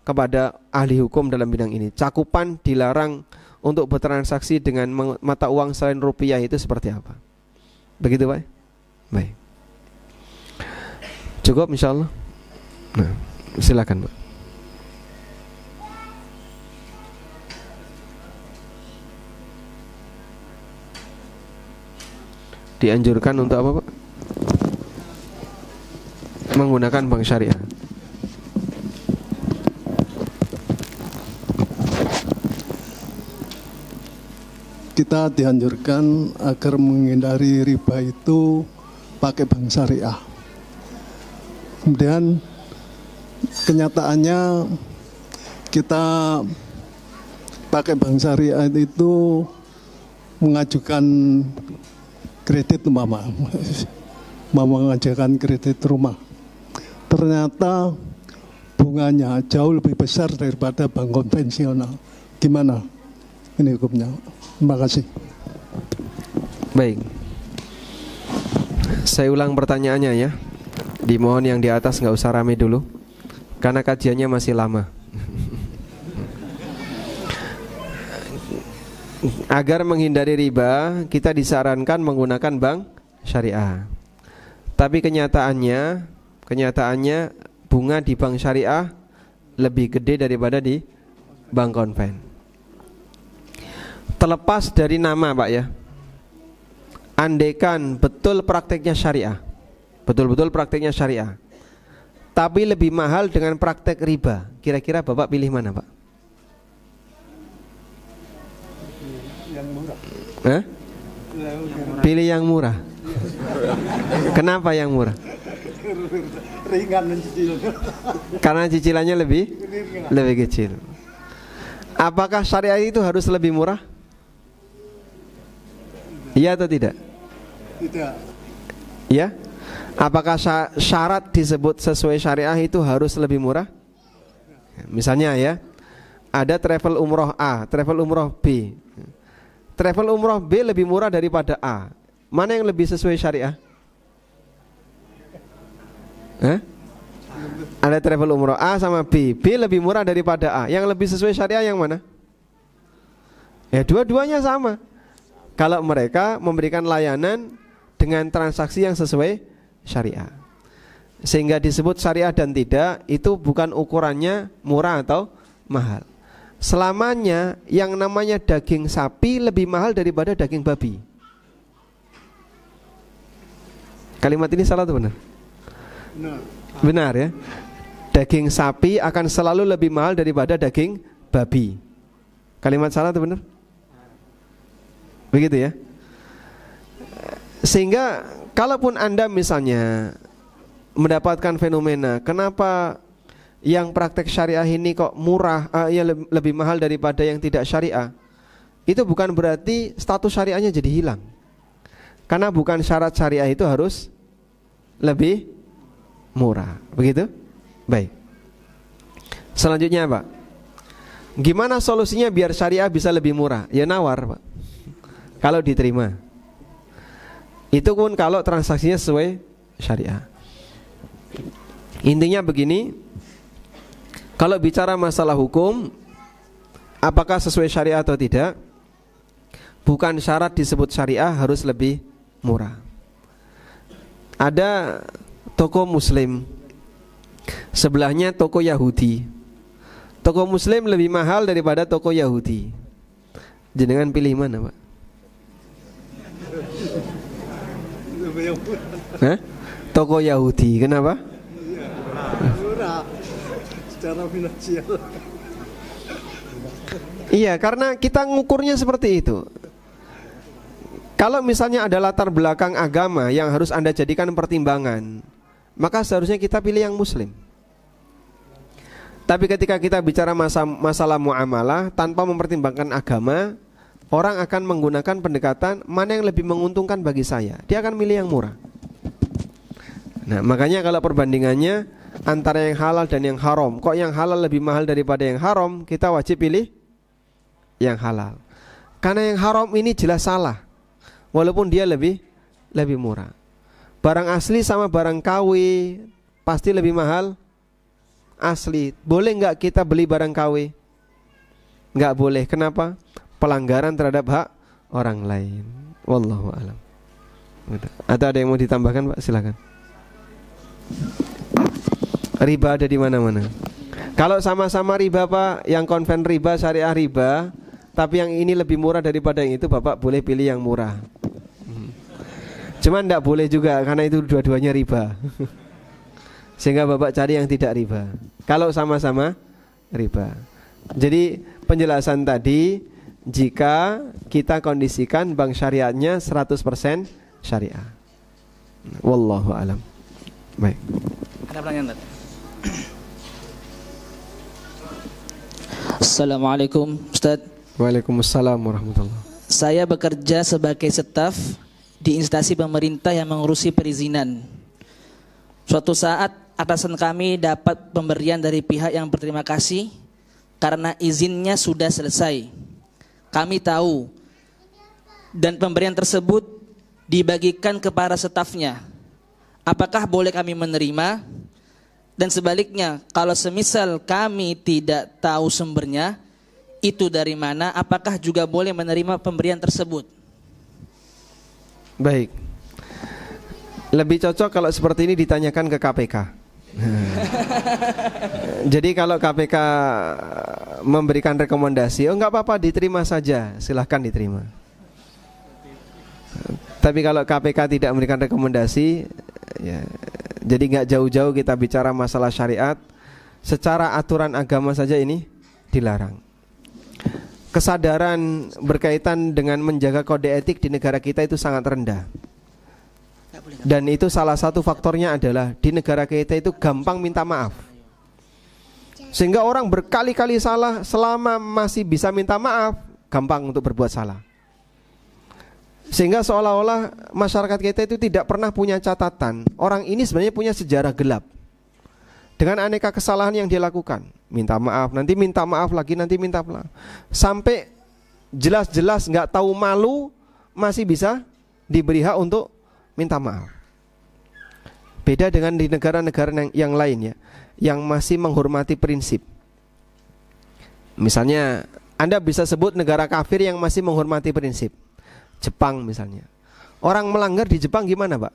kepada ahli hukum dalam bidang ini. Cakupan dilarang untuk bertransaksi dengan mata uang selain rupiah itu seperti apa? Begitu, Pak? Baik. Cukup insyaallah. Nah, silakan, Pak. Dianjurkan untuk apa, Pak? Menggunakan bank syariah. Kita dianjurkan agar menghindari riba itu pakai bank syariah. Kemudian kenyataannya kita pakai bank syariah itu mengajukan kredit mengajukan kredit rumah. Ternyata bunganya jauh lebih besar daripada bank konvensional. Gimana ini hukumnya? Terima kasih. Baik. Saya ulang pertanyaannya ya. Dimohon yang di atas nggak usah rame dulu, karena kajiannya masih lama. Agar menghindari riba, kita disarankan menggunakan bank syariah. Tapi kenyataannya bunga di bank syariah lebih gede daripada di bank konven. Terlepas dari nama, Pak ya. Andaikan betul prakteknya syariah, betul-betul prakteknya syariah, tapi lebih mahal dengan praktek riba, kira-kira Bapak pilih mana, Pak? Yang murah. Hah? Pilih yang murah. Kenapa yang murah? Ringan mencicil. Karena cicilannya lebih kecil. Apakah syariah itu harus lebih murah? Iya atau tidak? Tidak. Ya. Apakah syarat disebut sesuai syariah itu harus lebih murah? Misalnya ya, ada travel umroh A, travel umroh B. Travel umroh B lebih murah daripada A. Mana yang lebih sesuai syariah? Ada travel umroh A sama B. B lebih murah daripada A. Yang lebih sesuai syariah yang mana? Ya dua-duanya sama. Kalau mereka memberikan layanan dengan transaksi yang sesuai syariah, sehingga disebut syariah dan tidak, itu bukan ukurannya murah atau mahal. Selamanya yang namanya daging sapi lebih mahal daripada daging babi. Kalimat ini salah atau benar? Benar ya. Daging sapi akan selalu lebih mahal daripada daging babi. Kalimat salah atau benar? Begitu ya. Sehingga kalaupun Anda misalnya mendapatkan fenomena, kenapa yang praktek syariah ini kok murah, lebih mahal daripada yang tidak syariah, itu bukan berarti status syariahnya jadi hilang. Karena bukan syarat syariah itu harus lebih murah. Begitu? Baik. Selanjutnya Pak, gimana solusinya biar syariah bisa lebih murah? Ya nawar Pak, kalau diterima. Itu pun kalau transaksinya sesuai syariah. Intinya begini, kalau bicara masalah hukum, apakah sesuai syariah atau tidak, bukan syarat disebut syariah harus lebih murah. Ada toko muslim, sebelahnya toko Yahudi. Toko muslim lebih mahal daripada toko Yahudi. Jenengan pilih mana Pak? Toko Yahudi, kenapa? Murah secara finansial. Iya, karena kita ngukurnya seperti itu. Kalau misalnya ada latar belakang agama yang harus Anda jadikan pertimbangan, maka seharusnya kita pilih yang muslim. Tapi ketika kita bicara masalah muamalah tanpa mempertimbangkan agama, orang akan menggunakan pendekatan mana yang lebih menguntungkan bagi saya. Dia akan milih yang murah. Nah, makanya kalau perbandingannya antara yang halal dan yang haram, kok yang halal lebih mahal daripada yang haram, kita wajib pilih yang halal. Karena yang haram ini jelas salah, walaupun dia lebih murah. Barang asli sama barang KW pasti lebih mahal asli. Boleh nggak kita beli barang KW? Nggak boleh. Kenapa? Pelanggaran terhadap hak orang lain. Wallahu a'lam. Atau ada yang mau ditambahkan, Pak? Silakan. Riba ada di mana-mana. Kalau sama-sama riba, Pak, yang konven riba, syariah riba, tapi yang ini lebih murah daripada yang itu, Bapak boleh pilih yang murah. Cuman tidak boleh juga karena itu dua-duanya riba. Sehingga Bapak cari yang tidak riba. Kalau sama-sama riba. Jadi penjelasan tadi, jika kita kondisikan bank syariahnya 100% syariah. Wallahu alam. Baik. Ada pertanyaan, Ustaz? Assalamualaikum, Ustaz. Waalaikumsalam warahmatullahi. Saya bekerja sebagai staf di instansi pemerintah yang mengurusi perizinan. Suatu saat atasan kami dapat pemberian dari pihak yang berterima kasih karena izinnya sudah selesai. Kami tahu dan pemberian tersebut dibagikan kepada stafnya. Apakah boleh kami menerima? Dan sebaliknya, kalau semisal kami tidak tahu sumbernya, itu dari mana, apakah juga boleh menerima pemberian tersebut? Baik. Lebih cocok kalau seperti ini ditanyakan ke KPK. Jadi kalau KPK memberikan rekomendasi, oh nggak apa-apa, diterima saja, silahkan diterima. Tapi kalau KPK tidak memberikan rekomendasi, ya, jadi nggak jauh-jauh kita bicara masalah syariat, secara aturan agama saja ini dilarang. Kesadaran berkaitan dengan menjaga kode etik di negara kita itu sangat rendah. Dan itu salah satu faktornya adalah di negara kita itu gampang minta maaf. Sehingga orang berkali-kali salah, selama masih bisa minta maaf, gampang untuk berbuat salah. Sehingga seolah-olah masyarakat kita itu tidak pernah punya catatan, orang ini sebenarnya punya sejarah gelap dengan aneka kesalahan yang dia lakukan. Minta maaf, nanti minta maaf lagi, nanti minta maaf, sampai jelas-jelas nggak tahu malu masih bisa diberi hak untuk minta maaf. Beda dengan di negara-negara yang lain ya, yang masih menghormati prinsip. Misalnya Anda bisa sebut negara kafir yang masih menghormati prinsip. Jepang misalnya. Orang melanggar di Jepang gimana, Pak?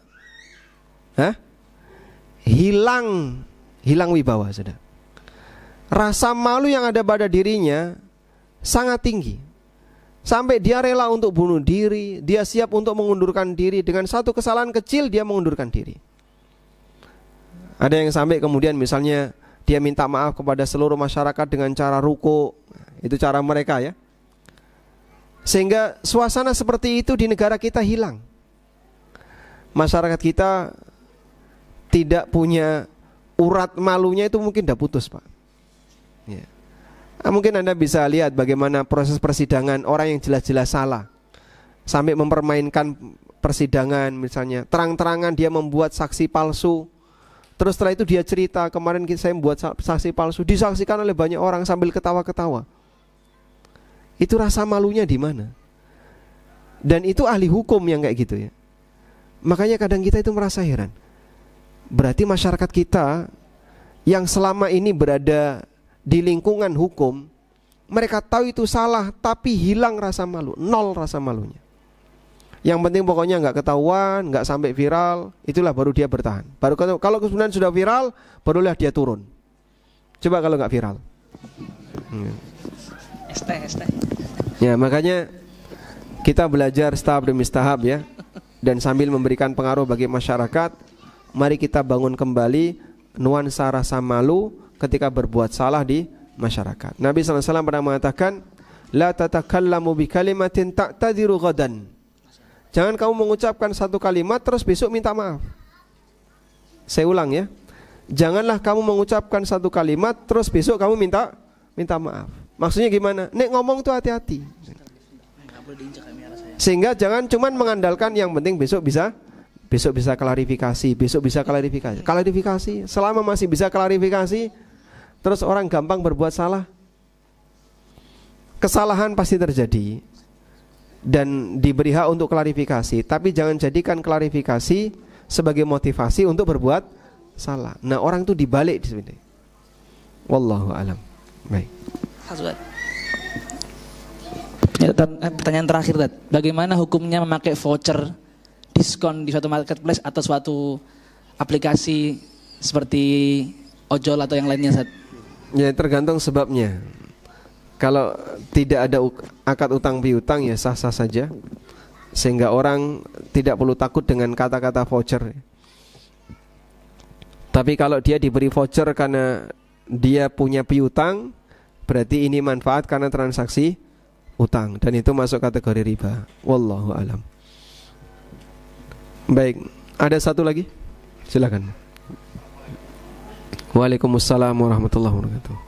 Hah? Hilang wibawa, sudah. Rasa malu yang ada pada dirinya sangat tinggi. Sampai dia rela untuk bunuh diri, dia siap untuk mengundurkan diri, dengan satu kesalahan kecil dia mengundurkan diri. Ada yang sampai kemudian misalnya dia minta maaf kepada seluruh masyarakat dengan cara ruku. Itu cara mereka ya. Sehingga suasana seperti itu di negara kita hilang. Masyarakat kita tidak punya urat malunya, itu mungkin udah putus, Pak ya. Mungkin Anda bisa lihat bagaimana proses persidangan orang yang jelas-jelas salah, sampai mempermainkan persidangan. Misalnya terang-terangan dia membuat saksi palsu, terus setelah itu dia cerita, kemarin saya membuat saksi palsu, disaksikan oleh banyak orang sambil ketawa-ketawa. Itu rasa malunya di mana? Dan itu ahli hukum yang kayak gitu ya. Makanya kadang kita itu merasa heran. Berarti masyarakat kita yang selama ini berada di lingkungan hukum, mereka tahu itu salah tapi hilang rasa malu, nol rasa malunya. Yang penting pokoknya nggak ketahuan, nggak sampai viral, itulah baru dia bertahan. Baru kalau kemudian sudah viral, barulah dia turun. Coba kalau nggak viral. ST. Ya, makanya kita belajar tahap demi tahap ya. Dan sambil memberikan pengaruh bagi masyarakat, mari kita bangun kembali nuansa rasa malu ketika berbuat salah di masyarakat. Nabi SAW pernah mengatakan, la tatakallamu bi kalimatin ta'tadiru ghadan. Jangan kamu mengucapkan satu kalimat terus besok minta maaf. Saya ulang ya. Janganlah kamu mengucapkan satu kalimat terus besok kamu minta maaf. Maksudnya gimana? Nek ngomong tuh hati-hati. Sehingga jangan cuman mengandalkan yang penting besok bisa klarifikasi, klarifikasi. Selama masih bisa klarifikasi, terus orang gampang berbuat salah. Kesalahan pasti terjadi dan diberi hak untuk klarifikasi, tapi jangan jadikan klarifikasi sebagai motivasi untuk berbuat salah. Nah, orang itu dibalik di sini. Wallahu alam. Baik. Pertanyaan terakhir, Dad. Bagaimana hukumnya memakai voucher diskon di suatu marketplace atau suatu aplikasi seperti ojol atau yang lainnya, Dad? Ya, tergantung sebabnya. Kalau tidak ada akad utang piutang ya sah-sah saja, sehingga orang tidak perlu takut dengan kata-kata voucher. Tapi kalau dia diberi voucher karena dia punya piutang, berarti ini manfaat karena transaksi utang, dan itu masuk kategori riba. Wallahu alam. Baik, ada satu lagi, silakan. Waalaikumsalam warahmatullahi wabarakatuh.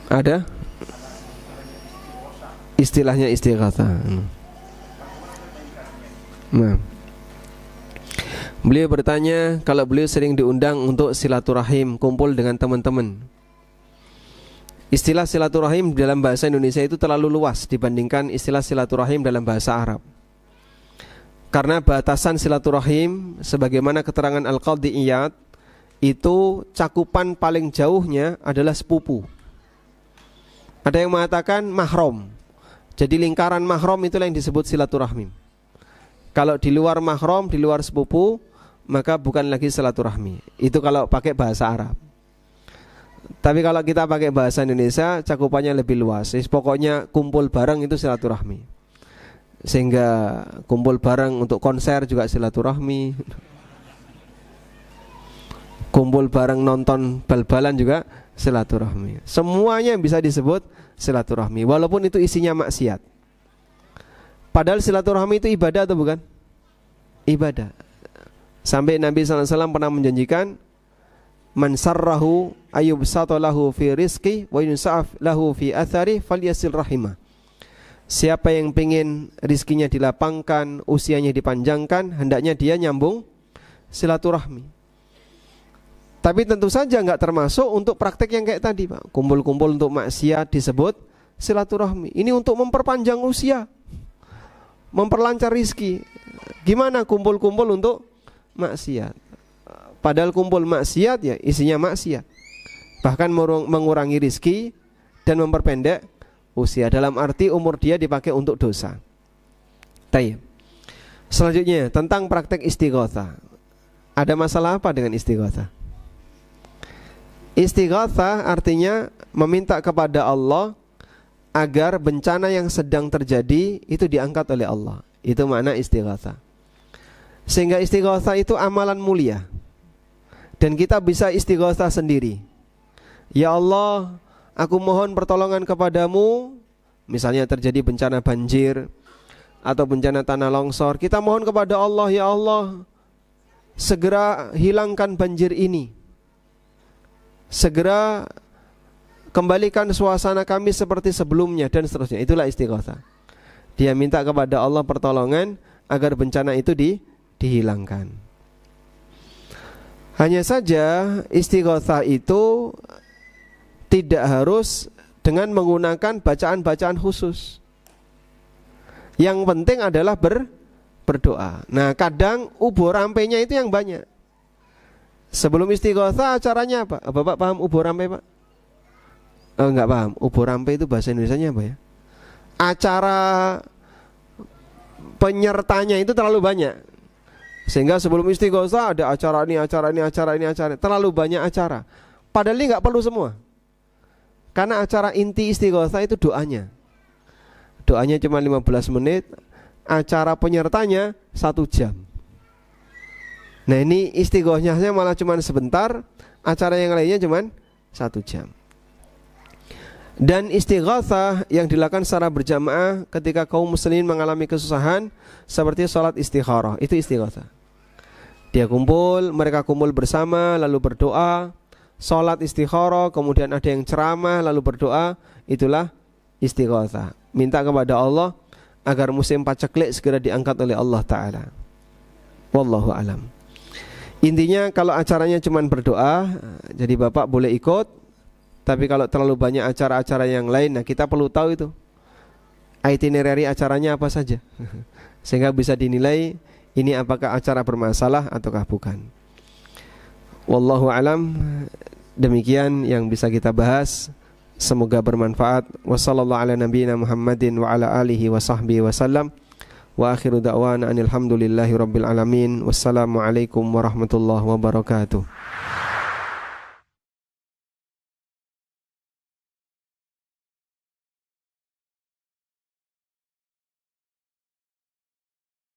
Ada istilahnya istighatsah. Nah, beliau bertanya kalau beliau sering diundang untuk silaturahim, kumpul dengan teman-teman. Istilah silaturahim dalam bahasa Indonesia itu terlalu luas dibandingkan istilah silaturahim dalam bahasa Arab. Karena batasan silaturahim sebagaimana keterangan Al-Qadhi Iyad, itu cakupan paling jauhnya adalah sepupu. Ada yang mengatakan mahram. Jadi lingkaran mahram itulah yang disebut silaturahmi. Kalau di luar mahram, di luar sepupu, maka bukan lagi silaturahmi. Itu kalau pakai bahasa Arab. Tapi kalau kita pakai bahasa Indonesia, cakupannya lebih luas. Pokoknya kumpul bareng itu silaturahmi. Sehingga kumpul bareng untuk konser juga silaturahmi. Kumpul bareng nonton bal-balan juga silaturahmi. Semuanya bisa disebut silaturahmi, walaupun itu isinya maksiat. Padahal silaturahmi itu ibadah atau bukan? Ibadah. Sampai Nabi SAW pernah menjanjikan, man sarrahu ayyubsata lahu fi rizqi wa yunsa'af lahu fi athari falyasil rahimah. Siapa yang pengen rizkinya dilapangkan, usianya dipanjangkan, hendaknya dia nyambung silaturahmi. Tapi tentu saja nggak termasuk untuk praktek yang kayak tadi, Pak. Kumpul-kumpul untuk maksiat disebut silaturahmi. Ini untuk memperpanjang usia, memperlancar rizki. Gimana kumpul-kumpul untuk maksiat? Padahal kumpul maksiat ya isinya maksiat. Bahkan mengurangi rizki dan memperpendek usia. Dalam arti umur dia dipakai untuk dosa. Tayyib. Selanjutnya tentang praktek istighatsah. Ada masalah apa dengan istighatsah? Istighatsah artinya meminta kepada Allah agar bencana yang sedang terjadi itu diangkat oleh Allah. Itu makna istighatsah. Sehingga istighatsah itu amalan mulia. Dan kita bisa istighatsah sendiri. Ya Allah, aku mohon pertolongan kepadamu. Misalnya terjadi bencana banjir atau bencana tanah longsor, kita mohon kepada Allah, ya Allah, segera hilangkan banjir ini. Segera kembalikan suasana kami seperti sebelumnya dan seterusnya. Itulah istighatsah. Dia minta kepada Allah pertolongan agar bencana itu dihilangkan. Hanya saja istighatsah itu tidak harus dengan menggunakan bacaan-bacaan khusus. Yang penting adalah berdoa. Nah, kadang ubur rampenya itu yang banyak. Sebelum istighatsah acaranya apa? Bapak paham ubur rampe, Pak? Oh, enggak paham. Ubur rampe itu bahasa Indonesianya apa ya? Acara penyertanya itu terlalu banyak. Sehingga sebelum istighatsah ada acara ini. Terlalu banyak acara. Padahal ini enggak perlu semua. Karena acara inti istighatsah itu doanya. Doanya cuma 15 menit, acara penyertanya 1 jam. Nah ini istighosahnya malah cuma sebentar, acara yang lainnya cuma 1 jam. Dan istighosah yang dilakukan secara berjamaah ketika kaum muslimin mengalami kesusahan seperti sholat istikharah, itu istighosah. Dia kumpul, mereka kumpul bersama lalu berdoa, sholat istikharah, kemudian ada yang ceramah lalu berdoa, itulah istighosah. Minta kepada Allah agar musim paceklik segera diangkat oleh Allah Ta'ala. Wallahu alam. Intinya kalau acaranya cuma berdoa, jadi Bapak boleh ikut. Tapi kalau terlalu banyak acara-acara yang lain, nah kita perlu tahu itu itinerary acaranya apa saja sehingga bisa dinilai ini apakah acara bermasalah ataukah bukan. Wallahu alam. Demikian yang bisa kita bahas, semoga bermanfaat. Wassallallahu ala nabiyyina Muhammadin wa ala alihi wa sahbihi wasallam. Wa akhiru da'wana anil hamdulillahi rabbil alamin. Wassalamualaikum warahmatullahi wabarakatuh.